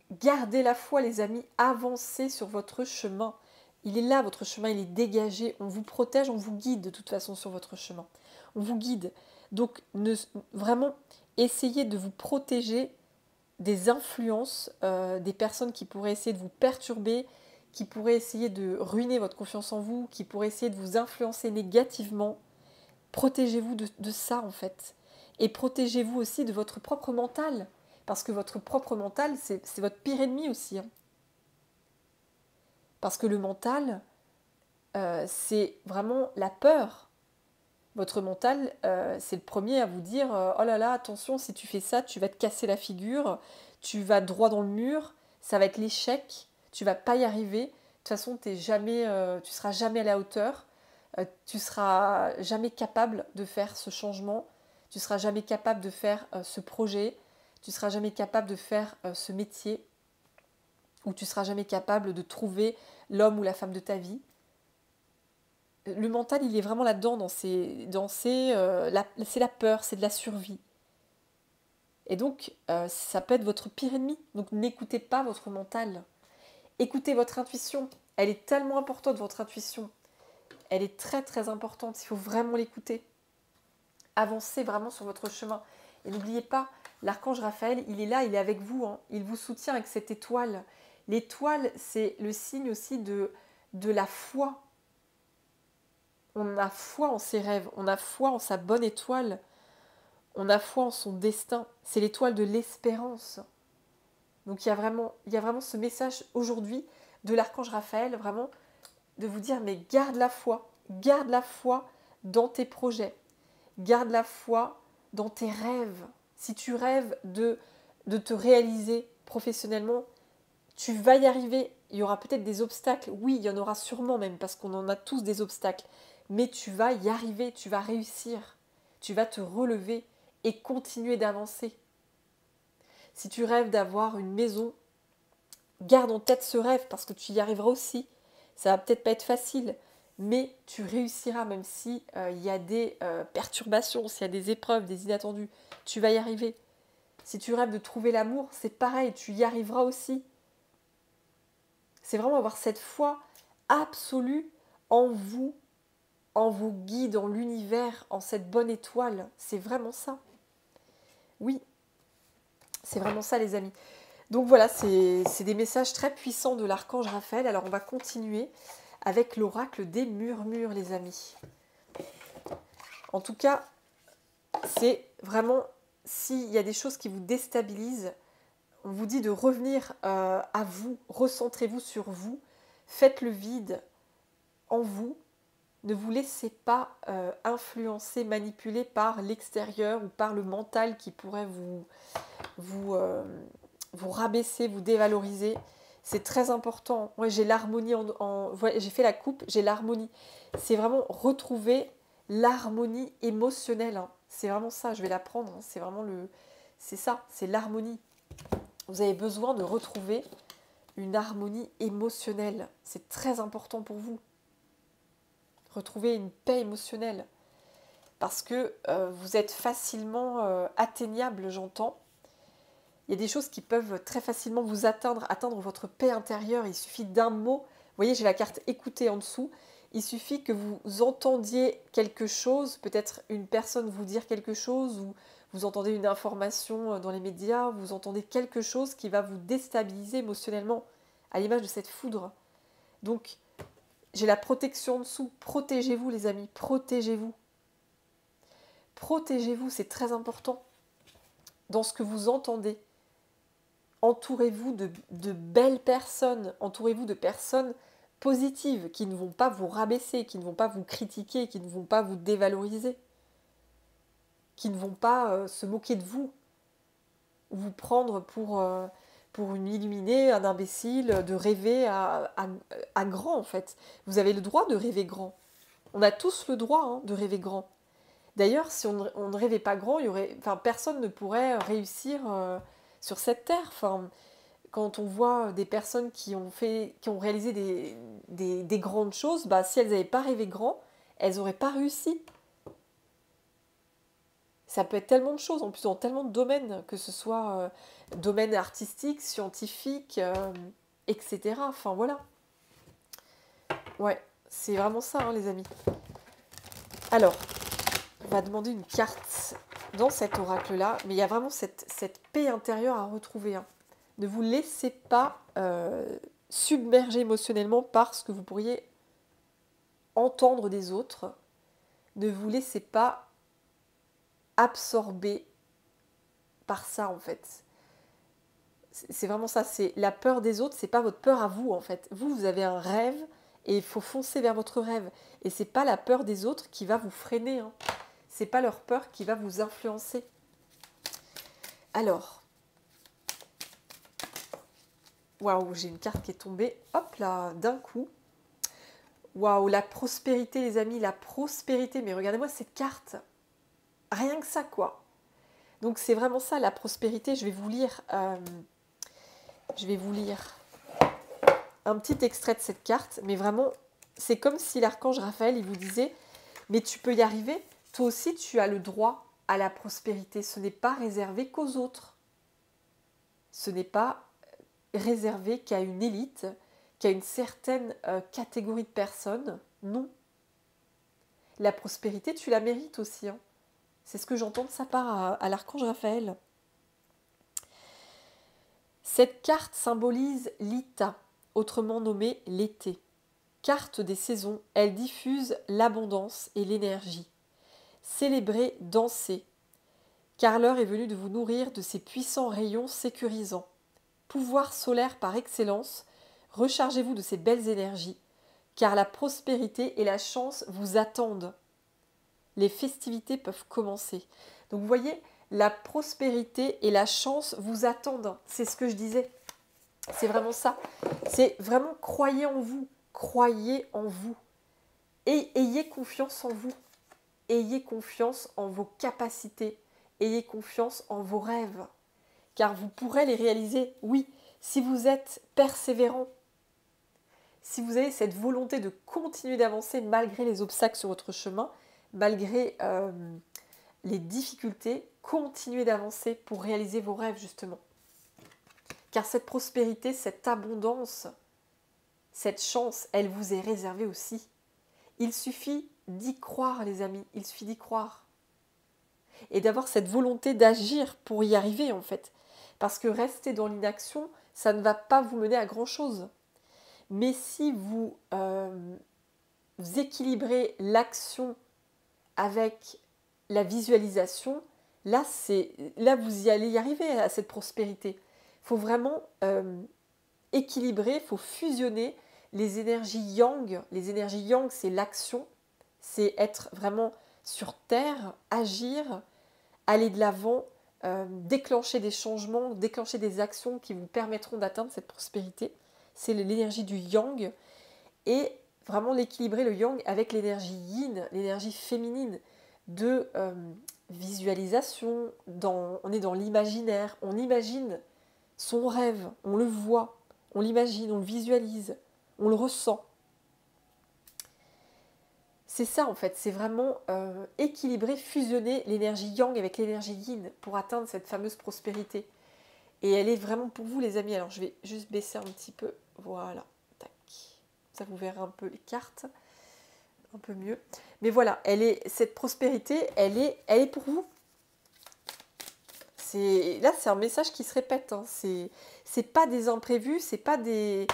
Speaker 1: gardez la foi, les amis, avancez sur votre chemin. Il est là, votre chemin, il est dégagé. On vous protège, on vous guide de toute façon sur votre chemin. On vous guide. Donc, vraiment, essayez de vous protéger des influences, des personnes qui pourraient essayer de vous perturber, qui pourraient essayer de ruiner votre confiance en vous, qui pourraient essayer de vous influencer négativement. Protégez-vous de ça, en fait. Et protégez-vous aussi de votre propre mental. Parce que votre propre mental, c'est votre pire ennemi aussi. Hein. Parce que le mental, c'est vraiment la peur. Votre mental, c'est le premier à vous dire oh là là, attention, si tu fais ça, tu vas te casser la figure, tu vas droit dans le mur, ça va être l'échec, tu vas pas y arriver. De toute façon, tu seras jamais à la hauteur, tu seras jamais capable de faire ce changement, tu seras jamais capable de faire ce projet, tu seras jamais capable de faire ce métier, ou tu seras jamais capable de trouver l'homme ou la femme de ta vie. Le mental, il est vraiment là-dedans, c'est la peur, c'est de la survie. Et donc, ça peut être votre pire ennemi. Donc, n'écoutez pas votre mental. Écoutez votre intuition. Elle est tellement importante, votre intuition. Elle est très, très importante. Il faut vraiment l'écouter. Avancez vraiment sur votre chemin. Et n'oubliez pas, l'archange Raphaël, il est là, il est avec vous. Hein. Il vous soutient avec cette étoile. L'étoile, c'est le signe aussi de la foi. On a foi en ses rêves, on a foi en sa bonne étoile, on a foi en son destin. C'est l'étoile de l'espérance. Donc il y a vraiment ce message aujourd'hui de l'archange Raphaël, vraiment de vous dire mais garde la foi dans tes projets, garde la foi dans tes rêves. Si tu rêves de te réaliser professionnellement, tu vas y arriver. Il y aura peut-être des obstacles, oui, il y en aura sûrement même, parce qu'on en a tous des obstacles. Mais tu vas y arriver, tu vas réussir. tu vas te relever et continuer d'avancer. Si tu rêves d'avoir une maison, garde en tête ce rêve parce que tu y arriveras aussi. Ça va peut-être pas être facile, mais tu réussiras même si il y a des perturbations, s'il y a des épreuves, des inattendus. Tu vas y arriver. Si tu rêves de trouver l'amour, c'est pareil, tu y arriveras aussi. C'est vraiment avoir cette foi absolue en vous, en vos guides, en l'univers, en cette bonne étoile. C'est vraiment ça. Oui, c'est vraiment ça les amis. Donc voilà, c'est des messages très puissants de l'archange Raphaël. Alors on va continuer avec l'oracle des murmures les amis. En tout cas, c'est vraiment, s'il y a des choses qui vous déstabilisent, on vous dit de revenir à vous, recentrez-vous sur vous, faites le vide en vous, ne vous laissez pas influencer, manipuler par l'extérieur ou par le mental qui pourrait vous rabaisser, vous dévaloriser. C'est très important. Moi, j'ai l'harmonie j'ai fait la coupe, j'ai l'harmonie. C'est vraiment retrouver l'harmonie émotionnelle. Hein. C'est vraiment ça, je vais la prendre. Hein. C'est vraiment c'est ça, c'est l'harmonie. Vous avez besoin de retrouver une harmonie émotionnelle. C'est très important pour vous. Retrouver une paix émotionnelle. Parce que vous êtes facilement atteignable, j'entends. Il y a des choses qui peuvent très facilement vous atteindre votre paix intérieure. Il suffit d'un mot. Vous voyez, j'ai la carte écouter en dessous. Il suffit que vous entendiez quelque chose, peut-être une personne vous dire quelque chose, ou vous entendez une information dans les médias, vous entendez quelque chose qui va vous déstabiliser émotionnellement, à l'image de cette foudre. Donc, j'ai la protection en dessous. Protégez-vous les amis, protégez-vous. Protégez-vous, c'est très important. Dans ce que vous entendez, entourez-vous de belles personnes, entourez-vous de personnes positives qui ne vont pas vous rabaisser, qui ne vont pas vous critiquer, qui ne vont pas vous dévaloriser, qui ne vont pas se moquer de vous, ou vous prendre pour une illuminée, un imbécile, de rêver à grand en fait. Vous avez le droit de rêver grand. On a tous le droit de rêver grand. D'ailleurs, si on ne rêvait pas grand, personne ne pourrait réussir sur cette terre. Enfin, quand on voit des personnes qui ont réalisé des grandes choses, si elles n'avaient pas rêvé grand, elles n'auraient pas réussi. Ça peut être tellement de choses, en plus dans tellement de domaines, que ce soit domaine artistique, scientifique, etc. Enfin voilà. Ouais, c'est vraiment ça, les amis. Alors, on va demander une carte dans cet oracle-là, mais il y a vraiment cette paix intérieure à retrouver. Hein. Ne vous laissez pas submerger émotionnellement par ce que vous pourriez entendre des autres. Ne vous laissez pas absorber par ça, en fait. C'est vraiment ça, c'est la peur des autres, c'est pas votre peur à vous, en fait. Vous avez un rêve et il faut foncer vers votre rêve. Et c'est pas la peur des autres qui va vous freiner, hein. C'est pas leur peur qui va vous influencer. Alors, waouh, j'ai une carte qui est tombée, hop là, d'un coup. Waouh, la prospérité, les amis, la prospérité. Mais regardez-moi cette carte. Rien que ça, quoi. Donc, c'est vraiment ça, la prospérité. Je vais vous lire un petit extrait de cette carte. Mais vraiment, c'est comme si l'archange Raphaël, il vous disait, mais tu peux y arriver. Toi aussi, tu as le droit à la prospérité. Ce n'est pas réservé qu'aux autres. Ce n'est pas réservé qu'à une élite, qu'à une certaine catégorie de personnes. Non. La prospérité, tu la mérites aussi. Hein. C'est ce que j'entends de sa part à l'archange Raphaël. Cette carte symbolise l'Ita, autrement nommée l'été. Carte des saisons, elle diffuse l'abondance et l'énergie. Célébrez, dansez, car l'heure est venue de vous nourrir de ces puissants rayons sécurisants. Pouvoir solaire par excellence, rechargez-vous de ces belles énergies, car la prospérité et la chance vous attendent. Les festivités peuvent commencer. Donc vous voyez, la prospérité et la chance vous attendent. C'est ce que je disais. C'est vraiment ça. C'est vraiment croyez en vous. Croyez en vous. Et ayez confiance en vous. ayez confiance en vos capacités, ayez confiance en vos rêves, car vous pourrez les réaliser, oui, si vous êtes persévérant, si vous avez cette volonté de continuer d'avancer malgré les obstacles sur votre chemin, malgré les difficultés, continuez d'avancer pour réaliser vos rêves justement. Car cette prospérité, cette abondance, cette chance, elle vous est réservée aussi. Il suffit d'y croire les amis, il suffit d'y croire. Et d'avoir cette volonté d'agir pour y arriver en fait. Parce que rester dans l'inaction, ça ne va pas vous mener à grand chose. Mais si vous équilibrez l'action avec la visualisation, là vous y allez y arriver à cette prospérité. Il faut vraiment équilibrer, il faut fusionner les énergies yang. Les énergies yang, c'est l'action, c'est être vraiment sur terre, agir, aller de l'avant, déclencher des changements, déclencher des actions qui vous permettront d'atteindre cette prospérité. C'est l'énergie du yang. Et vraiment l'équilibrer, le yang, avec l'énergie yin, l'énergie féminine de visualisation. On est dans l'imaginaire, on imagine son rêve, on le voit, on l'imagine, on le visualise, on le ressent. C'est ça en fait, c'est vraiment équilibrer, fusionner l'énergie yang avec l'énergie yin pour atteindre cette fameuse prospérité. Et elle est vraiment pour vous les amis. Alors je vais juste baisser un petit peu, voilà, tac. Ça vous verrez un peu les cartes, un peu mieux. Mais voilà, cette prospérité, elle est pour vous. Là, c'est un message qui se répète. Hein. C'est pas des imprévus, c'est pas des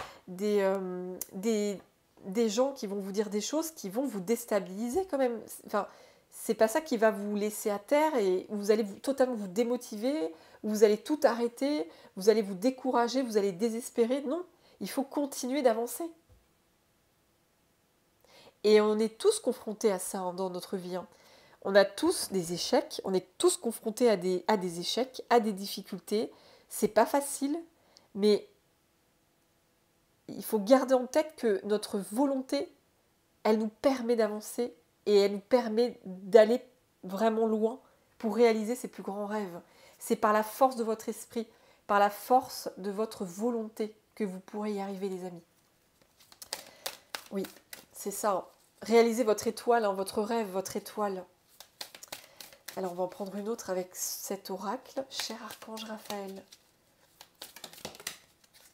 Speaker 1: gens qui vont vous dire des choses qui vont vous déstabiliser quand même. Enfin, c'est pas ça qui va vous laisser à terre et vous allez totalement vous démotiver, vous allez tout arrêter, vous allez vous décourager, vous allez désespérer. Non, il faut continuer d'avancer. Et on est tous confrontés à ça hein, dans notre vie. Hein. On a tous des échecs, on est tous confrontés à des échecs, à des difficultés. C'est pas facile, mais il faut garder en tête que notre volonté, elle nous permet d'avancer et elle nous permet d'aller vraiment loin pour réaliser ses plus grands rêves. C'est par la force de votre esprit, par la force de votre volonté que vous pourrez y arriver les amis. Oui, c'est ça. Hein. Réalisez votre étoile, hein, votre rêve, votre étoile. Alors, on va en prendre une autre avec cet oracle. Cher Archange Raphaël.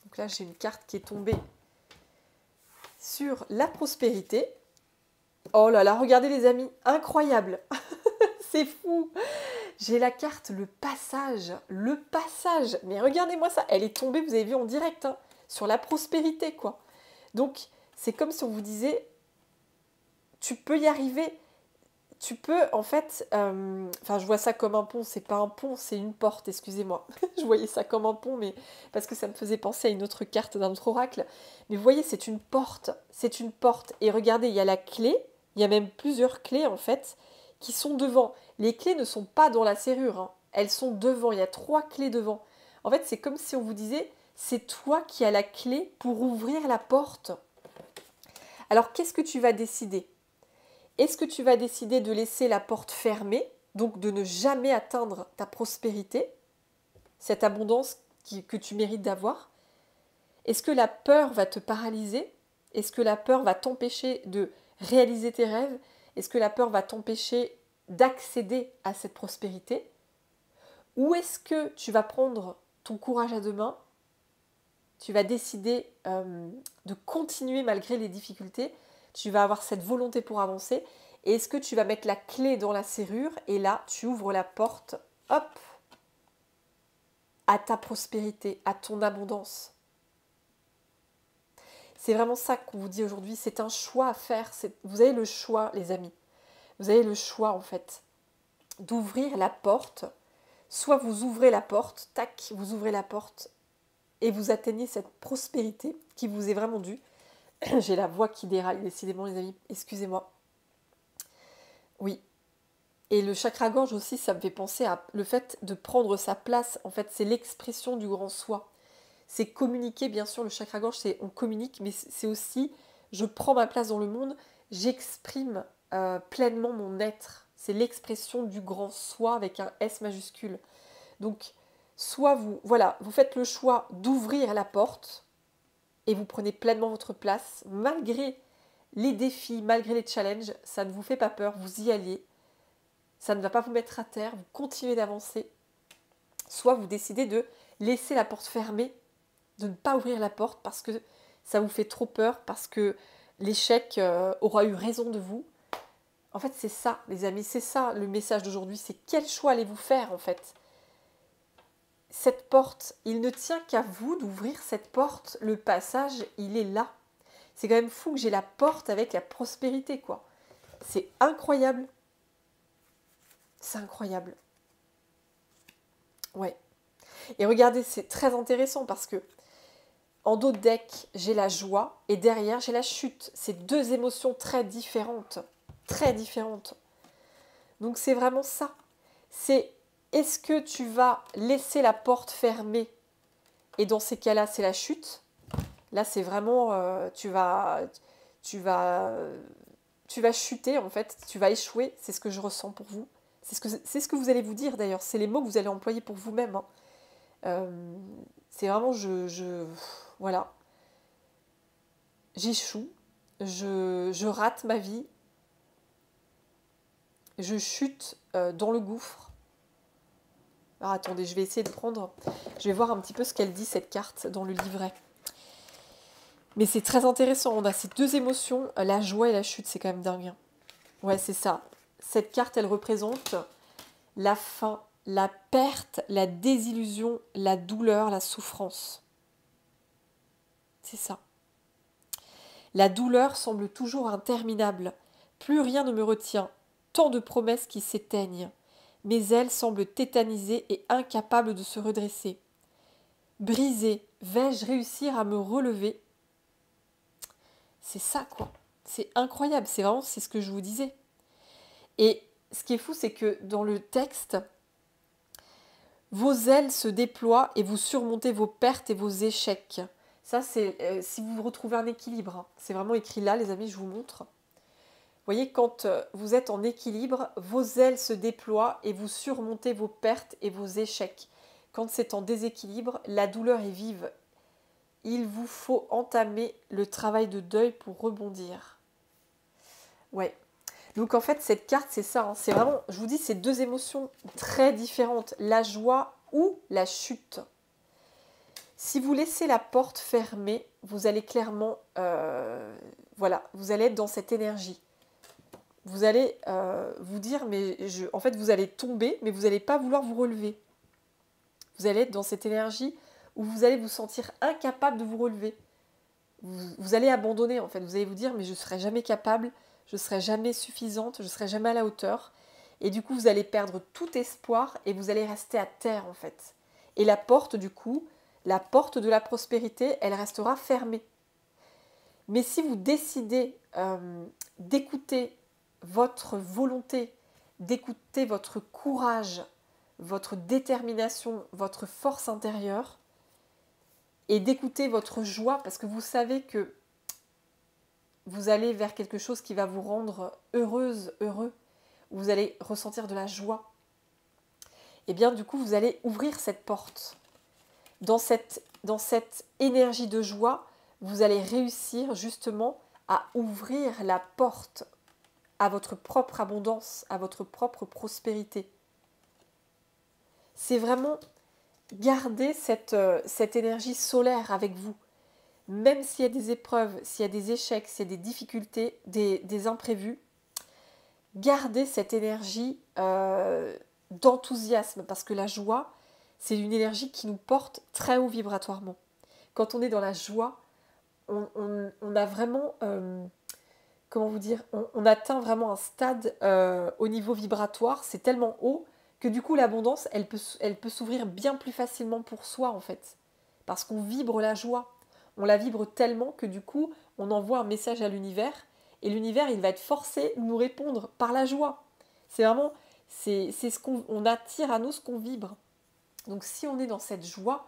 Speaker 1: Donc là, j'ai une carte qui est tombée sur la prospérité. Oh là là, regardez les amis, incroyable. C'est fou. J'ai la carte le passage. Le passage. Mais regardez-moi ça. Elle est tombée, vous avez vu en direct, hein, sur la prospérité, quoi. Donc, c'est comme si on vous disait, tu peux y arriver. Tu peux, en fait, je vois ça comme un pont, c'est pas un pont, c'est une porte, excusez-moi. Je voyais ça comme un pont, mais parce que ça me faisait penser à une autre carte d'un autre oracle. Mais vous voyez, c'est une porte, c'est une porte. Et regardez, il y a la clé, il y a même plusieurs clés, en fait, qui sont devant. Les clés ne sont pas dans la serrure, hein. Elles sont devant, il y a 3 clés devant. En fait, c'est comme si on vous disait, c'est toi qui as la clé pour ouvrir la porte. Alors, qu'est-ce que tu vas décider ? Est-ce que tu vas décider de laisser la porte fermée, donc de ne jamais atteindre ta prospérité, cette abondance que tu mérites d'avoir? Est-ce que la peur va te paralyser? Est-ce que la peur va t'empêcher de réaliser tes rêves? Est-ce que la peur va t'empêcher d'accéder à cette prospérité? Ou est-ce que tu vas prendre ton courage à deux mains? Tu vas décider de continuer malgré les difficultés. Tu vas avoir cette volonté pour avancer. Et est-ce que tu vas mettre la clé dans la serrure et là, tu ouvres la porte, hop, à ta prospérité, à ton abondance. C'est vraiment ça qu'on vous dit aujourd'hui. C'est un choix à faire. Vous avez le choix, les amis. Vous avez le choix, en fait, d'ouvrir la porte. Soit vous ouvrez la porte, tac, vous ouvrez la porte et vous atteignez cette prospérité qui vous est vraiment due. J'ai la voix qui déraille, décidément les amis, excusez-moi. Oui. Et le chakra-gorge aussi, ça me fait penser à le fait de prendre sa place. En fait, c'est l'expression du grand soi. C'est communiquer, bien sûr, le chakra-gorge, c'est on communique, mais c'est aussi, je prends ma place dans le monde, j'exprime pleinement mon être. C'est l'expression du grand soi avec un S majuscule. Donc, soit vous faites le choix d'ouvrir la porte et vous prenez pleinement votre place, malgré les défis, malgré les challenges, ça ne vous fait pas peur, vous y allez, ça ne va pas vous mettre à terre, vous continuez d'avancer. Soit vous décidez de laisser la porte fermée, de ne pas ouvrir la porte parce que ça vous fait trop peur, parce que l'échec aura eu raison de vous. En fait, c'est ça, les amis, c'est ça le message d'aujourd'hui, c'est quel choix allez-vous faire en fait. Cette porte, il ne tient qu'à vous d'ouvrir cette porte, le passage, il est là. C'est quand même fou que j'ai la porte avec la prospérité, quoi. C'est incroyable. C'est incroyable. Ouais. Et regardez, c'est très intéressant parce que en dos de deck, j'ai la joie et derrière, j'ai la chute. C'est deux émotions très différentes. Très différentes. Donc c'est vraiment ça. C'est est-ce que tu vas laisser la porte fermée et dans ces cas-là, c'est la chute. Là, c'est vraiment tu vas chuter en fait, tu vas échouer. C'est ce que je ressens pour vous. C'est ce que vous allez vous dire d'ailleurs. C'est les mots que vous allez employer pour vous-même. Hein. C'est vraiment voilà. J'échoue, je rate ma vie, je chute dans le gouffre. Alors attendez, je vais essayer de prendre, je vais voir un petit peu ce qu'elle dit cette carte dans le livret. Mais c'est très intéressant, on a ces deux émotions, la joie et la chute, c'est quand même dingue. Hein. Ouais, c'est ça. Cette carte, elle représente la fin, la perte, la désillusion, la douleur, la souffrance. C'est ça. La douleur semble toujours interminable. Plus rien ne me retient. Tant de promesses qui s'éteignent. Mes ailes semblent tétanisées et incapables de se redresser. Brisée, vais-je réussir à me relever? C'est ça, quoi. C'est incroyable. C'est ce que je vous disais. Et ce qui est fou, c'est que dans le texte, vos ailes se déploient et vous surmontez vos pertes et vos échecs. Ça, c'est si vous retrouvez un équilibre. Hein. C'est vraiment écrit là, les amis, je vous montre. Vous voyez, quand vous êtes en équilibre, vos ailes se déploient et vous surmontez vos pertes et vos échecs. Quand c'est en déséquilibre, la douleur est vive. Il vous faut entamer le travail de deuil pour rebondir. Ouais. Donc en fait, cette carte, c'est ça. Hein. C'est vraiment, je vous dis, c'est deux émotions très différentes. La joie ou la chute. Si vous laissez la porte fermée, vous allez clairement, voilà, vous allez être dans cette énergie. Vous allez vous dire, en fait, vous allez tomber, mais vous n'allez pas vouloir vous relever. Vous allez être dans cette énergie où vous allez vous sentir incapable de vous relever. Vous allez abandonner, en fait. Vous allez vous dire, mais je ne serai jamais capable, je ne serai jamais suffisante, je ne serai jamais à la hauteur. Et du coup, vous allez perdre tout espoir et vous allez rester à terre, en fait. Et la porte, du coup, la porte de la prospérité, elle restera fermée. Mais si vous décidez d'écouter votre volonté, d'écouter votre courage, votre détermination, votre force intérieure, et d'écouter votre joie, parce que vous savez que vous allez vers quelque chose qui va vous rendre heureuse, heureux, où vous allez ressentir de la joie, et bien du coup, vous allez ouvrir cette porte. Dans cette énergie de joie, vous allez réussir justement à ouvrir la porte à votre propre abondance, à votre propre prospérité. C'est vraiment garder cette énergie solaire avec vous. Même s'il y a des épreuves, s'il y a des échecs, s'il y a des difficultés, des imprévus, gardez cette énergie d'enthousiasme parce que la joie, c'est une énergie qui nous porte très haut vibratoirement. Quand on est dans la joie, on a vraiment, comment vous dire, on atteint vraiment un stade au niveau vibratoire, c'est tellement haut que du coup l'abondance, elle peut s'ouvrir bien plus facilement pour soi en fait. Parce qu'on vibre la joie. On la vibre tellement que du coup, on envoie un message à l'univers et l'univers, il va être forcé de nous répondre par la joie. C'est vraiment, c'est ce qu'on attire à nous, ce qu'on vibre. Donc si on est dans cette joie,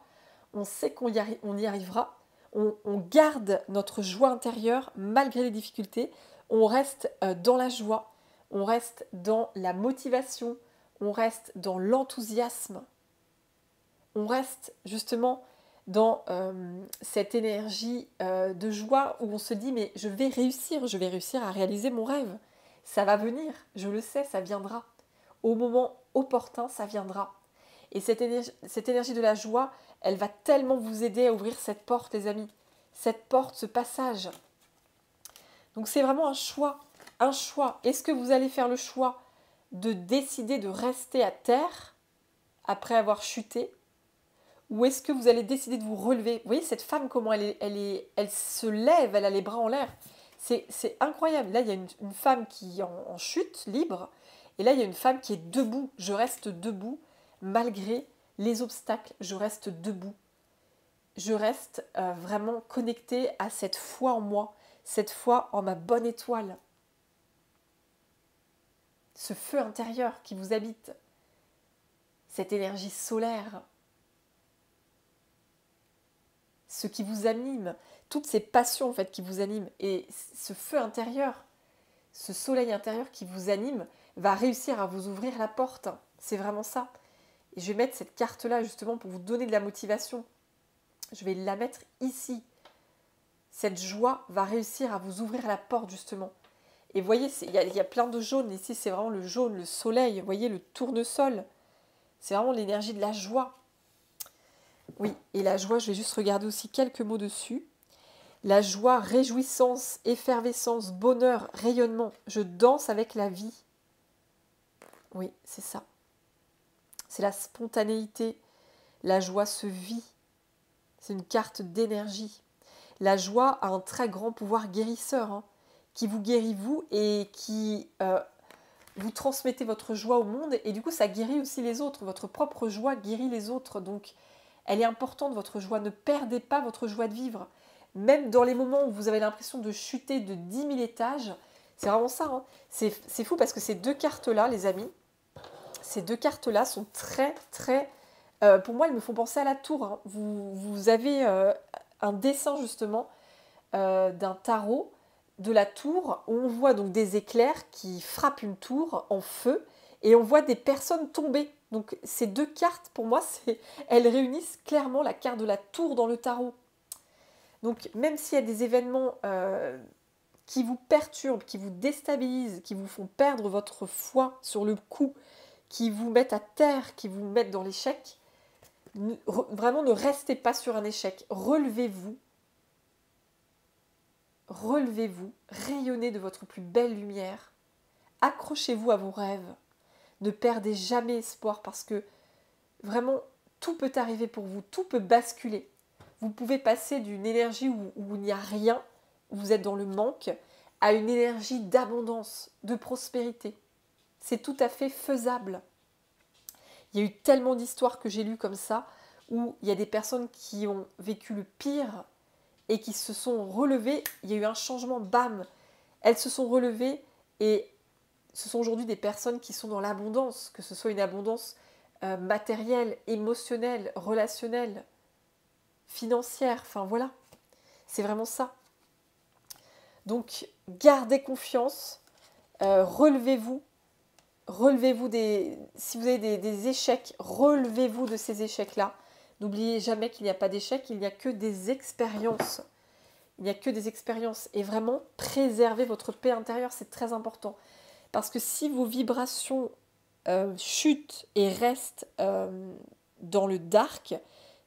Speaker 1: on sait qu'on y arrivera, on garde notre joie intérieure malgré les difficultés, on reste dans la joie, on reste dans la motivation, on reste dans l'enthousiasme, on reste justement dans cette énergie de joie où on se dit mais je vais réussir à réaliser mon rêve. Ça va venir, je le sais, ça viendra. Au moment opportun, ça viendra. Et cette énergie de la joie, elle va tellement vous aider à ouvrir cette porte, les amis. Cette porte, ce passage. Donc c'est vraiment un choix. Un choix. Est-ce que vous allez faire le choix de décider de rester à terre après avoir chuté? Ou est-ce que vous allez décider de vous relever? Vous voyez cette femme, comment elle se lève, elle a les bras en l'air. C'est incroyable. Là, il y a une femme qui est en chute, libre. Et là, il y a une femme qui est debout. Je reste debout malgré les obstacles. Je reste debout. Je reste vraiment connectée à cette foi en moi, cette foi en ma bonne étoile. Ce feu intérieur qui vous habite. Cette énergie solaire. Ce qui vous anime, toutes ces passions en fait qui vous animent, et ce feu intérieur, ce soleil intérieur qui vous anime, va réussir à vous ouvrir la porte. C'est vraiment ça. Et je vais mettre cette carte-là justement pour vous donner de la motivation. Je vais la mettre ici. Cette joie va réussir à vous ouvrir la porte justement. Et vous voyez, il y a plein de jaune. Ici, c'est vraiment le jaune, le soleil. Vous voyez, le tournesol. C'est vraiment l'énergie de la joie. Oui, et la joie, je vais juste regarder aussi quelques mots dessus. La joie, réjouissance, effervescence, bonheur, rayonnement. Je danse avec la vie. Oui, c'est ça. C'est la spontanéité. La joie se vit. C'est une carte d'énergie. La joie a un très grand pouvoir guérisseur, hein, qui vous guérit vous et qui vous transmettez votre joie au monde. Et du coup, ça guérit aussi les autres. Votre propre joie guérit les autres. Donc, elle est importante, votre joie. Ne perdez pas votre joie de vivre. Même dans les moments où vous avez l'impression de chuter de 10 000 étages, c'est vraiment ça. Hein. C'est fou parce que ces deux cartes-là, les amis, ces deux cartes-là sont très, très... pour moi, elles me font penser à la tour. Hein. Vous avez un dessin justement d'un tarot de la tour où on voit donc des éclairs qui frappent une tour en feu et on voit des personnes tomber. Donc ces deux cartes, pour moi, elles réunissent clairement la carte de la tour dans le tarot. Donc même s'il y a des événements qui vous perturbent, qui vous déstabilisent, qui vous font perdre votre foi sur le coup, qui vous mettent à terre, qui vous mettent dans l'échec, vraiment ne restez pas sur un échec. Relevez-vous. Relevez-vous, rayonnez de votre plus belle lumière, accrochez-vous à vos rêves, ne perdez jamais espoir parce que vraiment tout peut arriver pour vous, tout peut basculer. Vous pouvez passer d'une énergie où il n'y a rien, où vous êtes dans le manque, à une énergie d'abondance, de prospérité. C'est tout à fait faisable. Il y a eu tellement d'histoires que j'ai lues comme ça, où il y a des personnes qui ont vécu le pire et qui se sont relevées, il y a eu un changement, bam, elles se sont relevées et ce sont aujourd'hui des personnes qui sont dans l'abondance, que ce soit une abondance matérielle, émotionnelle, relationnelle, financière, enfin voilà, c'est vraiment ça. Donc gardez confiance, relevez-vous si vous avez des échecs, relevez-vous de ces échecs-là. N'oubliez jamais qu'il n'y a pas d'échecs, il n'y a que des expériences. Il n'y a que des expériences. Et vraiment, préservez votre paix intérieure, c'est très important. Parce que si vos vibrations chutent et restent dans le dark,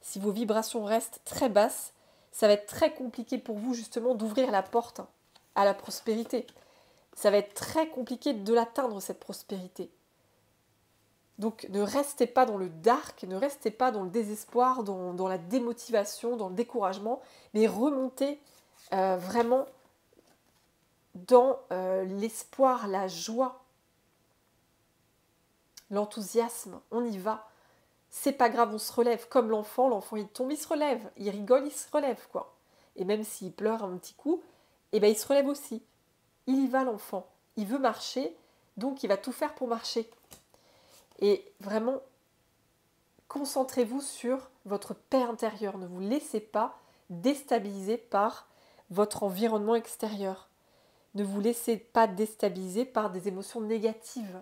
Speaker 1: si vos vibrations restent très basses, ça va être très compliqué pour vous justement d'ouvrir la porte à la prospérité. Ça va être très compliqué de l'atteindre, cette prospérité. Donc ne restez pas dans le dark, ne restez pas dans le désespoir, dans la démotivation, dans le découragement, mais remontez vraiment dans l'espoir, la joie, l'enthousiasme. On y va. C'est pas grave, on se relève. Comme l'enfant il tombe, il se relève. Il rigole, il se relève, quoi. Et même s'il pleure un petit coup, eh ben, il se relève aussi. Il y va, l'enfant. Il veut marcher, donc il va tout faire pour marcher. Et vraiment, concentrez-vous sur votre paix intérieure. Ne vous laissez pas déstabiliser par votre environnement extérieur. Ne vous laissez pas déstabiliser par des émotions négatives,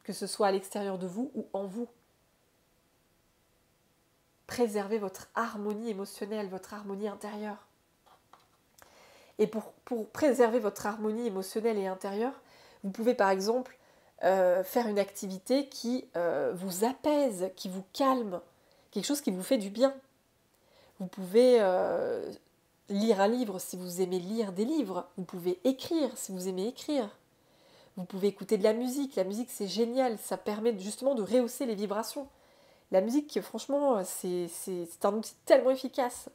Speaker 1: que ce soit à l'extérieur de vous ou en vous. Préservez votre harmonie émotionnelle, votre harmonie intérieure. Et pour préserver votre harmonie émotionnelle et intérieure, vous pouvez par exemple faire une activité qui vous apaise, qui vous calme, quelque chose qui vous fait du bien. Vous pouvez lire un livre si vous aimez lire des livres. Vous pouvez écrire si vous aimez écrire. Vous pouvez écouter de la musique. La musique, c'est génial. Ça permet justement de rehausser les vibrations. La musique, franchement, c'est un outil tellement efficace.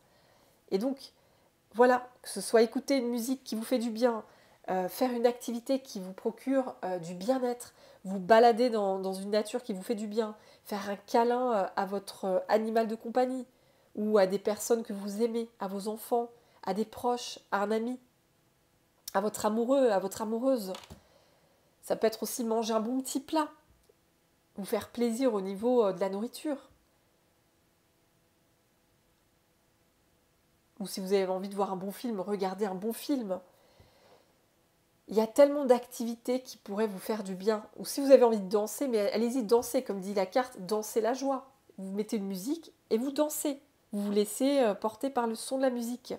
Speaker 1: Et donc, voilà, que ce soit écouter une musique qui vous fait du bien, faire une activité qui vous procure du bien-être, vous balader dans une nature qui vous fait du bien, faire un câlin à votre animal de compagnie ou à des personnes que vous aimez, à vos enfants, à des proches, à un ami, à votre amoureux, à votre amoureuse. Ça peut être aussi manger un bon petit plat, vous faire plaisir au niveau de la nourriture. Ou si vous avez envie de voir un bon film, regardez un bon film. Il y a tellement d'activités qui pourraient vous faire du bien. Ou si vous avez envie de danser, mais allez-y, dansez, comme dit la carte, dansez la joie. Vous mettez une musique et vous dansez. Vous vous laissez porter par le son de la musique.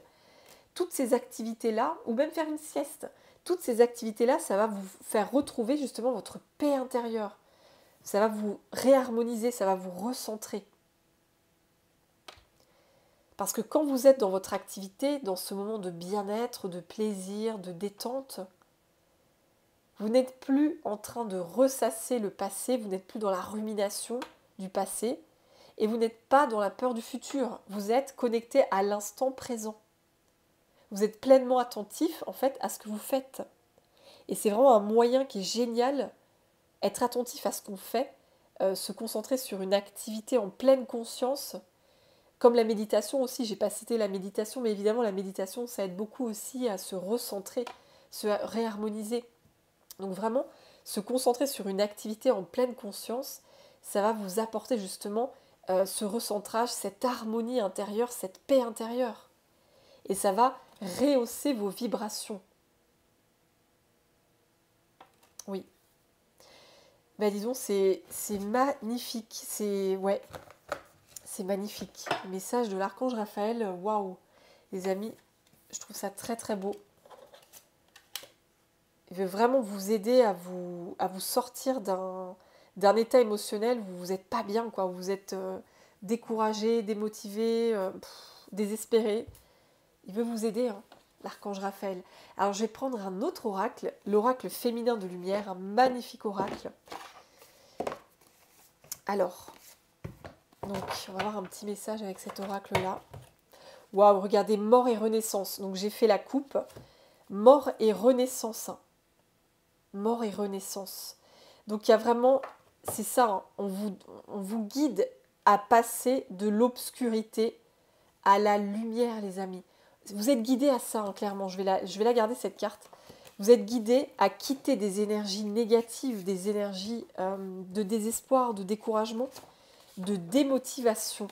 Speaker 1: Toutes ces activités-là, ou même faire une sieste, toutes ces activités-là, ça va vous faire retrouver justement votre paix intérieure. Ça va vous réharmoniser, ça va vous recentrer. Parce que quand vous êtes dans votre activité, dans ce moment de bien-être, de plaisir, de détente, vous n'êtes plus en train de ressasser le passé, vous n'êtes plus dans la rumination du passé et vous n'êtes pas dans la peur du futur. Vous êtes connecté à l'instant présent. Vous êtes pleinement attentif en fait à ce que vous faites. Et c'est vraiment un moyen qui est génial, être attentif à ce qu'on fait, se concentrer sur une activité en pleine conscience. Comme la méditation aussi, j'ai pas cité la méditation, mais évidemment la méditation, ça aide beaucoup aussi à se recentrer, se réharmoniser. Donc vraiment, se concentrer sur une activité en pleine conscience, ça va vous apporter justement ce recentrage, cette harmonie intérieure, cette paix intérieure. Et ça va rehausser vos vibrations. Oui. Ben disons, c'est magnifique. C'est magnifique. Le message de l'archange Raphaël, waouh. Les amis, je trouve ça très très beau. Il veut vraiment vous aider à vous sortir d'un état émotionnel où vous n'êtes pas bien, quoi. Où vous êtes découragé, démotivé, désespéré. Il veut vous aider, hein, l'archange Raphaël. Alors je vais prendre un autre oracle, l'oracle féminin de lumière, un magnifique oracle. Alors, donc on va avoir un petit message avec cet oracle-là. Waouh, regardez, mort et renaissance. Donc j'ai fait la coupe. Mort et renaissance. Mort et renaissance. Donc il y a vraiment, c'est ça, hein, on vous guide à passer de l'obscurité à la lumière, les amis. Vous êtes guidés à ça, hein, clairement. Je vais la garder, cette carte. Vous êtes guidés à quitter des énergies négatives, des énergies de désespoir, de découragement, de démotivation.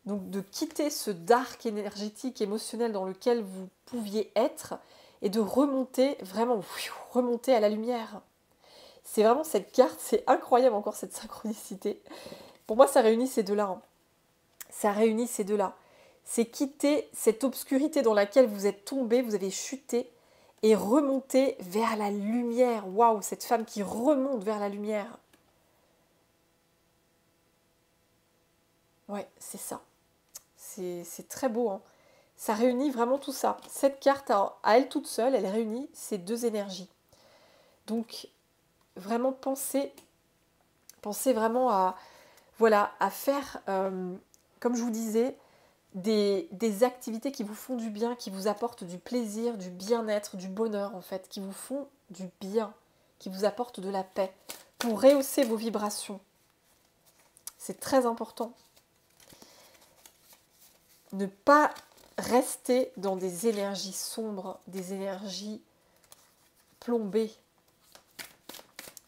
Speaker 1: Donc de quitter ce dark énergétique, émotionnel dans lequel vous pouviez être et de remonter, vraiment, remonter à la lumière. C'est vraiment cette carte, c'est incroyable encore cette synchronicité. Pour moi, ça réunit ces deux-là. Hein. Ça réunit ces deux-là. C'est quitter cette obscurité dans laquelle vous êtes tombé, vous avez chuté, et remonter vers la lumière. Waouh, cette femme qui remonte vers la lumière. Ouais, c'est ça. C'est très beau. Hein. Ça réunit vraiment tout ça. Cette carte, à elle toute seule, elle réunit ces deux énergies. Donc, vraiment pensez vraiment à, voilà, à faire, comme je vous disais, des activités qui vous font du bien, qui vous apportent du plaisir, du bien-être, du bonheur en fait, qui vous font du bien, qui vous apportent de la paix, pour rehausser vos vibrations. C'est très important. Ne pas rester dans des énergies sombres, des énergies plombées,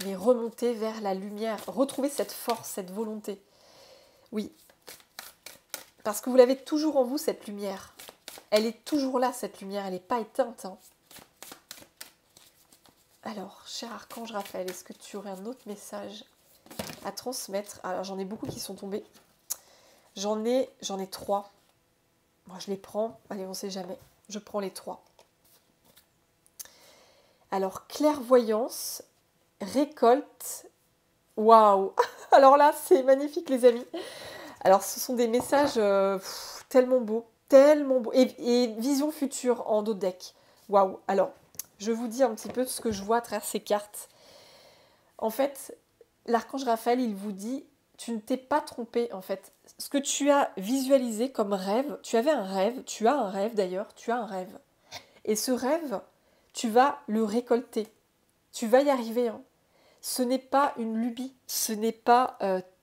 Speaker 1: mais remonter vers la lumière, retrouver cette force, cette volonté. Oui, parce que vous l'avez toujours en vous, cette lumière. Elle est toujours là, cette lumière, elle n'est pas éteinte. Hein. Alors, cher archange Raphaël, est-ce que tu aurais un autre message à transmettre? Alors, j'en ai beaucoup qui sont tombés. J'en ai 3. Moi, je les prends. Allez, on ne sait jamais. Je prends les 3. Alors, clairvoyance, récolte. Waouh! Alors là, c'est magnifique, les amis. Alors, ce sont des messages tellement beaux. Tellement beaux. Et vision future en dos de deck. Waouh! Alors, je vous dis un petit peu ce que je vois à travers ces cartes. En fait, l'archange Raphaël, il vous dit, tu ne t'es pas trompé, en fait. Ce que tu as visualisé comme rêve, tu avais un rêve, tu as un rêve d'ailleurs, tu as un rêve. Et ce rêve, tu vas le récolter. Tu vas y arriver. Hein. Ce n'est pas une lubie, ce n'est pas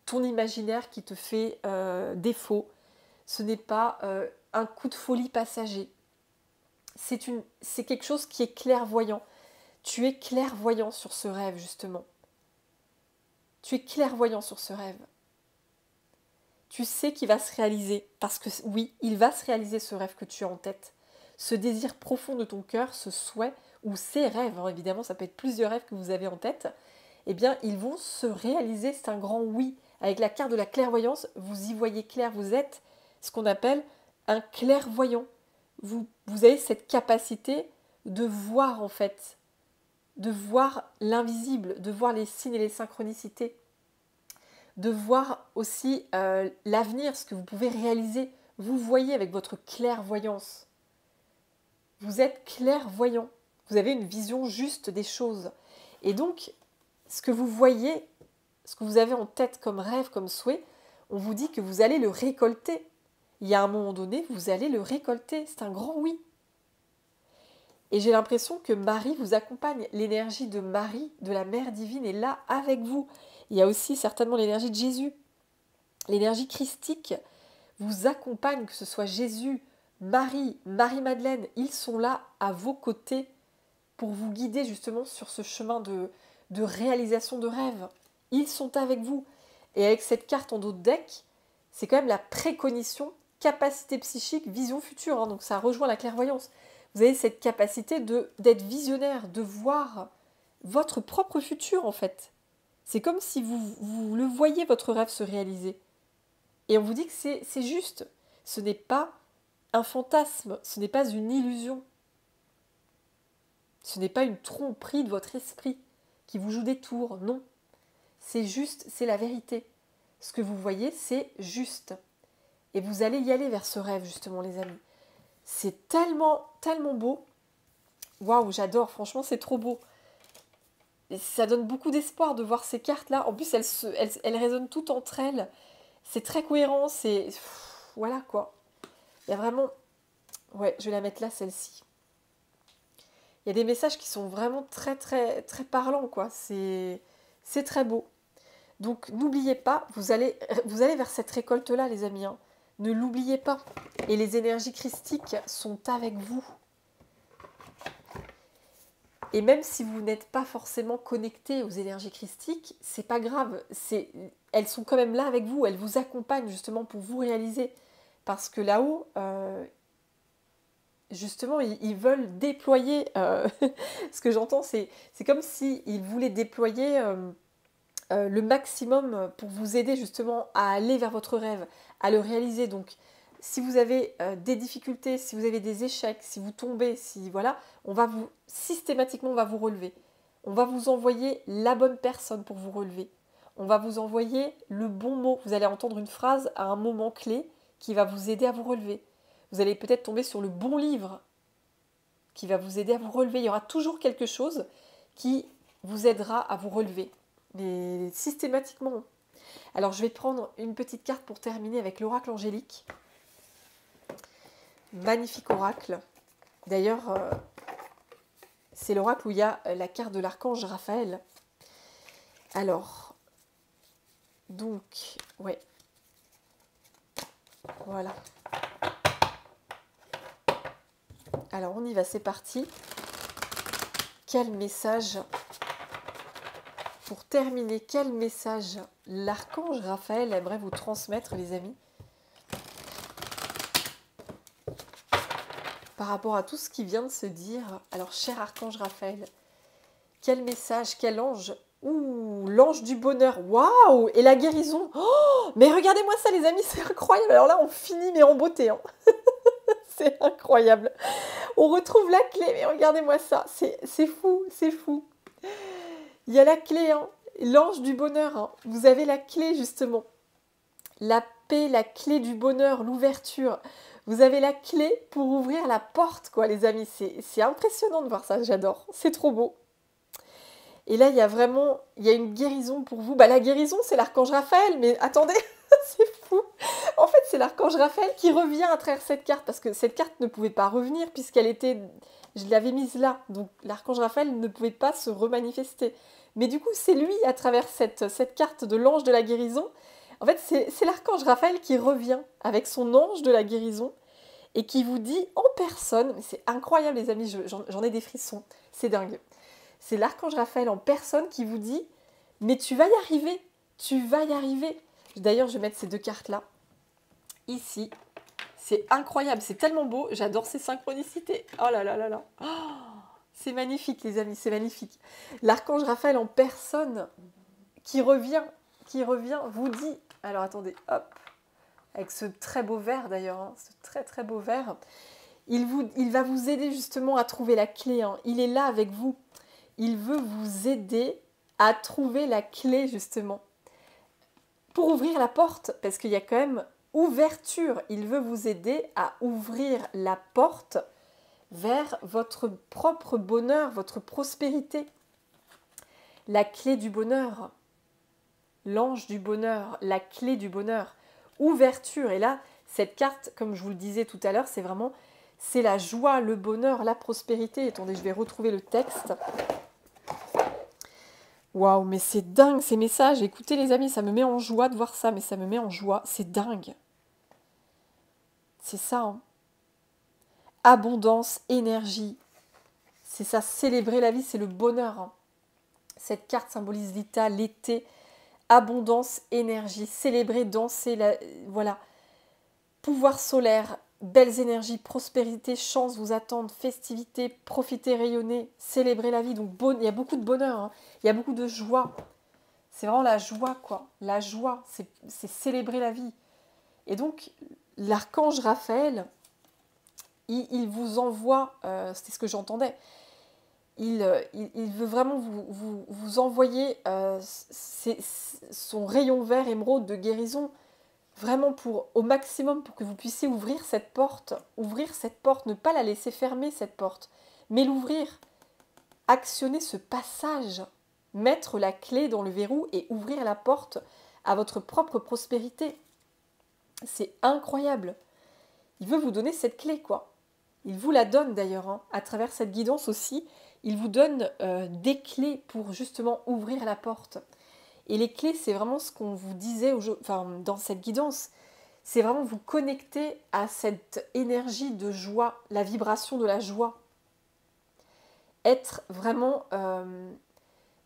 Speaker 1: ton imaginaire qui te fait défaut, ce n'est pas un coup de folie passager. C'est quelque chose qui est clairvoyant. Tu es clairvoyant sur ce rêve, justement. Tu es clairvoyant sur ce rêve. Tu sais qu'il va se réaliser, parce que oui, il va se réaliser ce rêve que tu as en tête. Ce désir profond de ton cœur, ce souhait, ou ces rêves, hein, évidemment, ça peut être plusieurs rêves que vous avez en tête, eh bien, ils vont se réaliser, c'est un grand oui. Avec la carte de la clairvoyance, vous y voyez clair, vous êtes ce qu'on appelle un clairvoyant. Vous avez cette capacité de voir, en fait, de voir l'invisible, de voir les signes et les synchronicités, de voir aussi l'avenir, ce que vous pouvez réaliser. Vous voyez avec votre clairvoyance. Vous êtes clairvoyant. Vous avez une vision juste des choses. Et donc, ce que vous voyez, ce que vous avez en tête comme rêve, comme souhait, on vous dit que vous allez le récolter. Il y a un moment donné, vous allez le récolter. C'est un grand oui. Et j'ai l'impression que Marie vous accompagne. L'énergie de Marie, de la Mère divine, est là avec vous. Il y a aussi certainement l'énergie de Jésus. L'énergie christique vous accompagne, que ce soit Jésus, Marie, Marie-Madeleine. Ils sont là à vos côtés pour vous guider justement sur ce chemin de réalisation de rêve. Ils sont avec vous. Et avec cette carte en dos de deck, c'est quand même la précognition, capacité psychique, vision future. Hein, donc ça rejoint la clairvoyance. Vous avez cette capacité d'être visionnaire, de voir votre propre futur en fait. C'est comme si vous le voyez, votre rêve se réaliser. Et on vous dit que c'est juste. Ce n'est pas un fantasme, ce n'est pas une illusion. Ce n'est pas une tromperie de votre esprit qui vous joue des tours, non. C'est juste, c'est la vérité. Ce que vous voyez, c'est juste. Et vous allez y aller vers ce rêve, justement, les amis. C'est tellement, tellement beau. Waouh, j'adore, franchement, c'est trop beau. Et ça donne beaucoup d'espoir de voir ces cartes-là. En plus, elles résonnent toutes entre elles. C'est très cohérent, c'est... Voilà, quoi. Il y a vraiment... Ouais, je vais la mettre là, celle-ci. Il y a des messages qui sont vraiment très, très, très parlants, quoi. C'est très beau. Donc, n'oubliez pas, vous allez vers cette récolte-là, les amis. Hein. Ne l'oubliez pas. Et les énergies christiques sont avec vous. Et même si vous n'êtes pas forcément connecté aux énergies christiques, c'est pas grave. Elles sont quand même là avec vous. Elles vous accompagnent justement pour vous réaliser. Parce que là-haut, justement, ils veulent déployer... ce que j'entends, c'est comme s'ils voulaient déployer le maximum pour vous aider justement à aller vers votre rêve, à le réaliser. Donc, si vous avez des difficultés, si vous avez des échecs, si vous tombez, si voilà, systématiquement, on va vous relever. On va vous envoyer la bonne personne pour vous relever. On va vous envoyer le bon mot. Vous allez entendre une phrase à un moment clé qui va vous aider à vous relever. Vous allez peut-être tomber sur le bon livre qui va vous aider à vous relever. Il y aura toujours quelque chose qui vous aidera à vous relever. Mais systématiquement. Alors, je vais prendre une petite carte pour terminer avec l'oracle angélique. Magnifique oracle. D'ailleurs, c'est l'oracle où il y a la carte de l'archange Raphaël. Alors, donc, ouais. Voilà. Alors, on y va, c'est parti. Quel message, pour terminer, quel message l'archange Raphaël aimerait vous transmettre, les amis? par rapport à tout ce qui vient de se dire. Alors, cher archange Raphaël, quel message, quel ange. Ouh, l'ange du bonheur. Waouh! Et la guérison. Oh, mais regardez-moi ça, les amis, c'est incroyable. Alors là, on finit, mais en beauté. Hein. C'est incroyable. On retrouve la clé, mais regardez-moi ça. C'est fou, c'est fou. Il y a la clé, hein. L'ange du bonheur. Hein. Vous avez la clé, justement. La paix, la clé du bonheur, l'ouverture. Vous avez la clé pour ouvrir la porte, quoi, les amis. C'est impressionnant de voir ça, j'adore. C'est trop beau. Et là, il y a une guérison pour vous. Bah, la guérison, c'est l'archange Raphaël, mais attendez, c'est fou. En fait, c'est l'archange Raphaël qui revient à travers cette carte, parce que cette carte ne pouvait pas revenir, puisqu'elle était... Je l'avais mise là, donc l'archange Raphaël ne pouvait pas se remanifester. Mais du coup, c'est lui, à travers cette carte de l'ange de la guérison. En fait, c'est l'archange Raphaël qui revient avec son ange de la guérison, et qui vous dit en personne, c'est incroyable les amis, j'en ai des frissons, c'est dingue. C'est l'archange Raphaël en personne qui vous dit « Mais tu vas y arriver, tu vas y arriver ». D'ailleurs, je vais mettre ces deux cartes-là, ici. C'est incroyable, c'est tellement beau, j'adore ces synchronicités. Oh là là là là. Oh, c'est magnifique les amis, c'est magnifique. L'archange Raphaël en personne qui revient, vous dit... Alors attendez, hop, avec ce très beau verre d'ailleurs, hein, ce très très beau verre. Il va vous aider justement à trouver la clé, hein. Il est là avec vous. Il veut vous aider à trouver la clé, justement, pour ouvrir la porte, parce qu'il y a quand même ouverture. Il veut vous aider à ouvrir la porte vers votre propre bonheur, votre prospérité. La clé du bonheur, l'ange du bonheur, la clé du bonheur, ouverture. Et là, cette carte, comme je vous le disais tout à l'heure, c'est la joie, le bonheur, la prospérité. Attendez, je vais retrouver le texte. Waouh, mais c'est dingue ces messages. Écoutez les amis, ça me met en joie de voir ça, mais ça me met en joie. C'est dingue. C'est ça. Hein. Abondance, énergie. C'est ça, célébrer la vie, c'est le bonheur. Hein. Cette carte symbolise l'été. Abondance, énergie. Célébrer, danser, voilà. Pouvoir solaire, belles énergies, prospérité, chance vous attendent, festivité, profiter, rayonner, célébrer la vie. Donc il y a beaucoup de bonheur, hein. Il y a beaucoup de joie. C'est vraiment la joie, quoi. La joie, c'est célébrer la vie. Et donc, l'archange Raphaël, il vous envoie, c'était ce que j'entendais, il veut vraiment vous envoyer son rayon vert émeraude de guérison, vraiment au maximum pour que vous puissiez ouvrir cette porte, ne pas la laisser fermer cette porte, mais l'ouvrir, actionner ce passage, mettre la clé dans le verrou et ouvrir la porte à votre propre prospérité. C'est incroyable. Il veut vous donner cette clé, quoi. Il vous la donne d'ailleurs, hein. À travers cette guidance aussi, il vous donne des clés pour justement ouvrir la porte. Et les clés, c'est vraiment ce qu'on vous disait dans cette guidance. C'est vraiment vous connecter à cette énergie de joie, la vibration de la joie. Être vraiment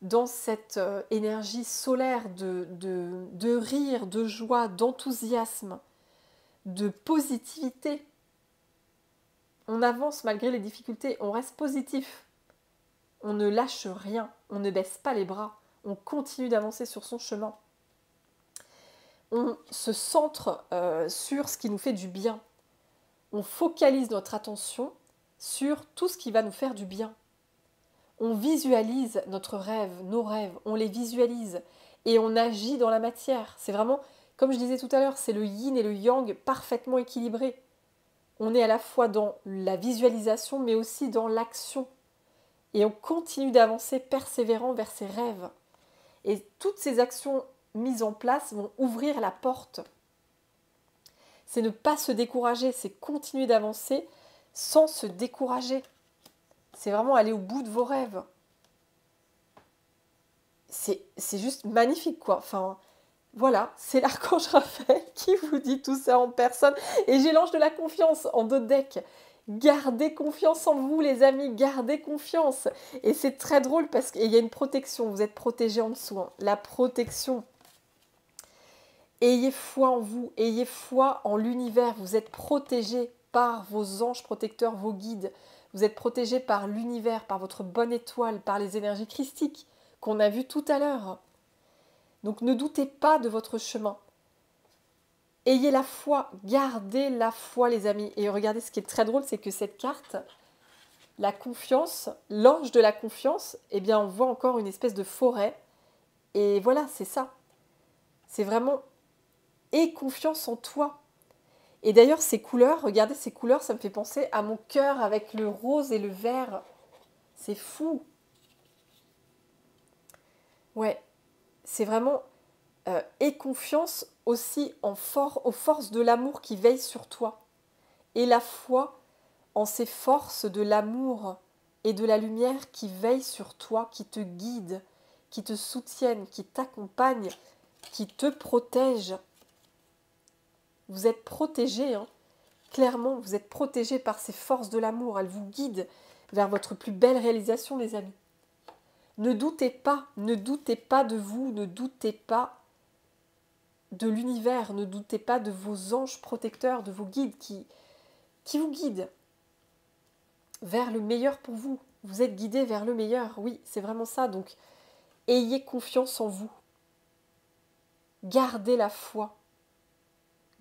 Speaker 1: dans cette énergie solaire de rire, de joie, d'enthousiasme, de positivité. On avance malgré les difficultés, on reste positif. On ne lâche rien, on ne baisse pas les bras, on continue d'avancer sur son chemin. On se centre sur ce qui nous fait du bien. On focalise notre attention sur tout ce qui va nous faire du bien. On visualise notre rêve, nos rêves, on les visualise et on agit dans la matière. C'est vraiment, comme je disais tout à l'heure, c'est le yin et le yang parfaitement équilibrés. On est à la fois dans la visualisation mais aussi dans l'action. Et on continue d'avancer persévérant vers ses rêves. Et toutes ces actions mises en place vont ouvrir la porte. C'est ne pas se décourager, c'est continuer d'avancer sans se décourager. C'est vraiment aller au bout de vos rêves. C'est juste magnifique, quoi. Enfin, voilà, c'est l'archange Raphaël qui vous dit tout ça en personne. Et j'ai l'ange de la confiance en dos de deck. Gardez confiance en vous, les amis, gardez confiance. Et c'est très drôle parce qu'il y a une protection, vous êtes protégés en dessous. Hein. La protection. Ayez foi en vous, ayez foi en l'univers, vous êtes protégés. par vos anges protecteurs, vos guides. Vous êtes protégé par l'univers, par votre bonne étoile, par les énergies christiques qu'on a vues tout à l'heure. Donc ne doutez pas de votre chemin. Ayez la foi, gardez la foi les amis. Et regardez, ce qui est très drôle, c'est que cette carte, la confiance, l'ange de la confiance, eh bien on voit encore une espèce de forêt. Et voilà, c'est ça. C'est vraiment aie confiance en toi. Et d'ailleurs, ces couleurs, regardez ces couleurs, ça me fait penser à mon cœur avec le rose et le vert. C'est fou. Ouais, c'est vraiment aie confiance aussi aux forces de l'amour qui veillent sur toi. Et la foi en ces forces de l'amour et de la lumière qui veillent sur toi, qui te guident, qui te soutiennent, qui t'accompagnent, qui te protègent. Vous êtes protégés, hein. Clairement, vous êtes protégés par ces forces de l'amour. Elles vous guident vers votre plus belle réalisation, les amis. Ne doutez pas de vous, ne doutez pas de l'univers, ne doutez pas de vos anges protecteurs, de vos guides qui vous guident vers le meilleur pour vous. Vous êtes guidés vers le meilleur, oui, c'est vraiment ça. Donc, ayez confiance en vous. Gardez la foi.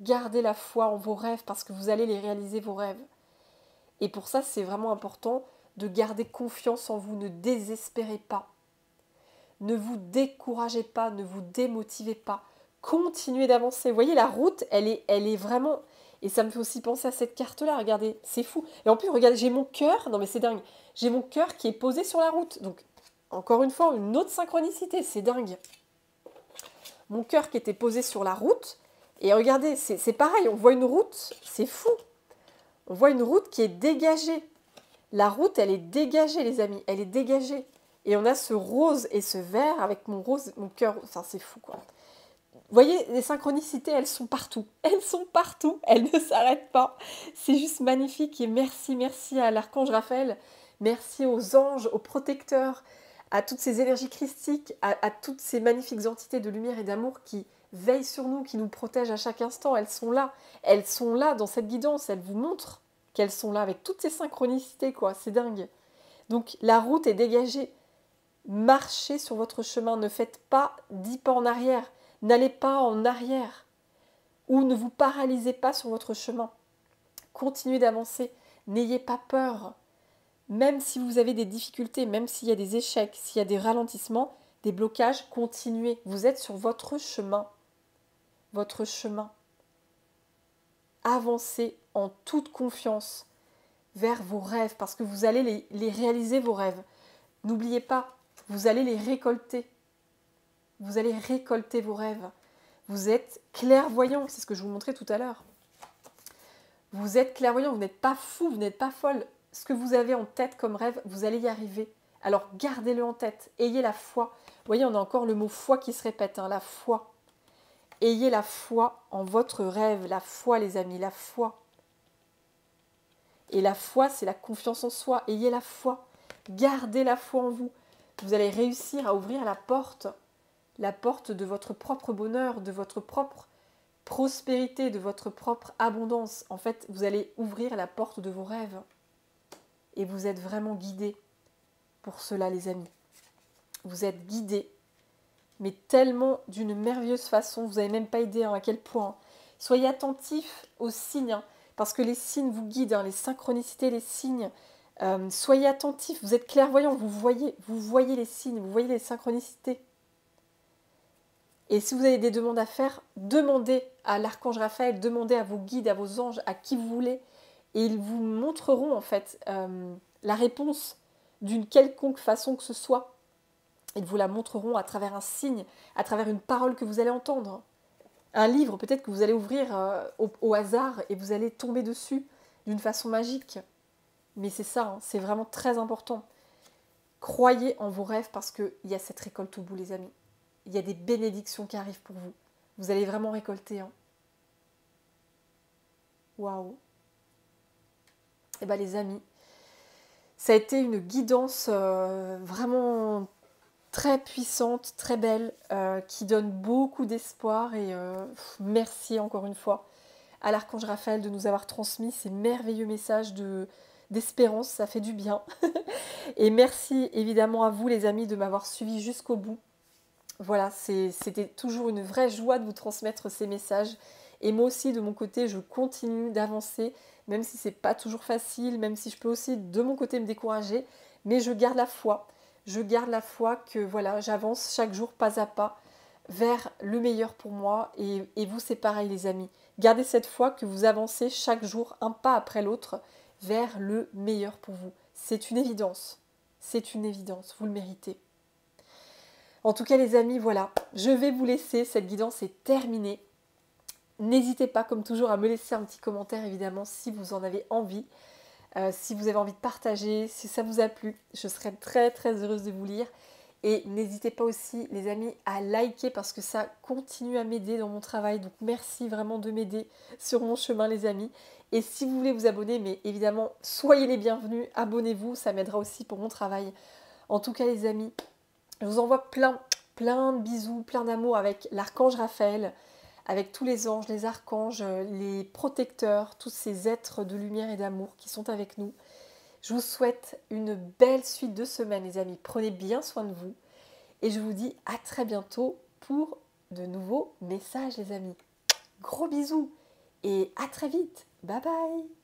Speaker 1: Gardez la foi en vos rêves parce que vous allez les réaliser, vos rêves. Et pour ça, c'est vraiment important de garder confiance en vous. Ne désespérez pas. Ne vous découragez pas, ne vous démotivez pas. Continuez d'avancer. Vous voyez, la route, elle est vraiment... Et ça me fait aussi penser à cette carte-là, regardez, c'est fou. Et en plus, regardez, j'ai mon cœur, non mais c'est dingue, j'ai mon cœur qui est posé sur la route. Donc, encore une fois, une autre synchronicité, c'est dingue. Mon cœur qui était posé sur la route, et regardez, c'est pareil, on voit une route, c'est fou. On voit une route qui est dégagée. La route, elle est dégagée, les amis, elle est dégagée. Et on a ce rose et ce vert avec mon rose, mon cœur, enfin c'est fou quoi. Vous voyez, les synchronicités, elles sont partout. Elles sont partout, elles ne s'arrêtent pas. C'est juste magnifique et merci à l'archange Raphaël. Merci aux anges, aux protecteurs, à toutes ces énergies christiques, à toutes ces magnifiques entités de lumière et d'amour qui veillent sur nous, qui nous protègent à chaque instant. Elles sont là dans cette guidance, elles vous montrent qu'elles sont là avec toutes ces synchronicités, quoi. C'est dingue. Donc la route est dégagée. Marchez sur votre chemin, ne faites pas 10 pas en arrière. N'allez pas en arrière ou ne vous paralysez pas sur votre chemin. Continuez d'avancer. N'ayez pas peur. Même si vous avez des difficultés, même s'il y a des échecs, s'il y a des ralentissements, des blocages, continuez. Vous êtes sur votre chemin. Votre chemin. Avancez en toute confiance vers vos rêves parce que vous allez les réaliser, vos rêves. N'oubliez pas, vous allez les récolter. Vous allez récolter vos rêves. Vous êtes clairvoyant, c'est ce que je vous montrais tout à l'heure. Vous êtes clairvoyant, vous n'êtes pas fou, vous n'êtes pas folle. Ce que vous avez en tête comme rêve, vous allez y arriver. Alors gardez-le en tête, ayez la foi. Vous voyez, on a encore le mot foi qui se répète, hein, la foi. Ayez la foi en votre rêve, la foi les amis, la foi. Et la foi, c'est la confiance en soi. Ayez la foi, gardez la foi en vous. Vous allez réussir à ouvrir la porte de votre propre bonheur, de votre propre prospérité, de votre propre abondance. En fait, vous allez ouvrir la porte de vos rêves. Et vous êtes vraiment guidés pour cela, les amis. Vous êtes guidés, mais tellement d'une merveilleuse façon. Vous n'avez même pas idée à quel point. Soyez attentifs aux signes, parce que les signes vous guident, les synchronicités, les signes. Soyez attentifs, vous êtes clairvoyants, vous voyez les signes, vous voyez les synchronicités. Et si vous avez des demandes à faire, demandez à l'archange Raphaël, demandez à vos guides, à vos anges, à qui vous voulez. Et ils vous montreront en fait la réponse d'une quelconque façon que ce soit. Ils vous la montreront à travers un signe, à travers une parole que vous allez entendre. Un livre peut-être que vous allez ouvrir au hasard et vous allez tomber dessus d'une façon magique. Mais c'est ça, c'est vraiment très important. Croyez en vos rêves parce qu'il y a cette récolte au bout, les amis. Il y a des bénédictions qui arrivent pour vous. Vous allez vraiment récolter. Waouh. Et bien les amis, ça a été une guidance vraiment très puissante, très belle, qui donne beaucoup d'espoir. Et merci encore une fois à l'archange Raphaël de nous avoir transmis ces merveilleux messages d'espérance, ça fait du bien. Et merci évidemment à vous les amis de m'avoir suivi jusqu'au bout. Voilà, c'était toujours une vraie joie de vous transmettre ces messages. Et moi aussi, de mon côté, je continue d'avancer, même si c'est pas toujours facile, même si je peux aussi de mon côté me décourager, mais je garde la foi. Je garde la foi que voilà, j'avance chaque jour pas à pas vers le meilleur pour moi. Et vous, c'est pareil les amis. Gardez cette foi que vous avancez chaque jour, un pas après l'autre, vers le meilleur pour vous. C'est une évidence. C'est une évidence, vous le méritez. En tout cas les amis, voilà, je vais vous laisser, cette guidance est terminée. N'hésitez pas comme toujours à me laisser un petit commentaire évidemment si vous en avez envie, si vous avez envie de partager, si ça vous a plu, je serai très très heureuse de vous lire. Et n'hésitez pas aussi les amis à liker parce que ça continue à m'aider dans mon travail, donc merci vraiment de m'aider sur mon chemin les amis. Et si vous voulez vous abonner, mais évidemment soyez les bienvenus, abonnez-vous, ça m'aidera aussi pour mon travail. En tout cas les amis, je vous envoie plein de bisous, plein d'amour avec l'archange Raphaël, avec tous les anges, les archanges, les protecteurs, tous ces êtres de lumière et d'amour qui sont avec nous. Je vous souhaite une belle suite de semaine les amis, prenez bien soin de vous et je vous dis à très bientôt pour de nouveaux messages les amis. Gros bisous et à très vite, bye bye.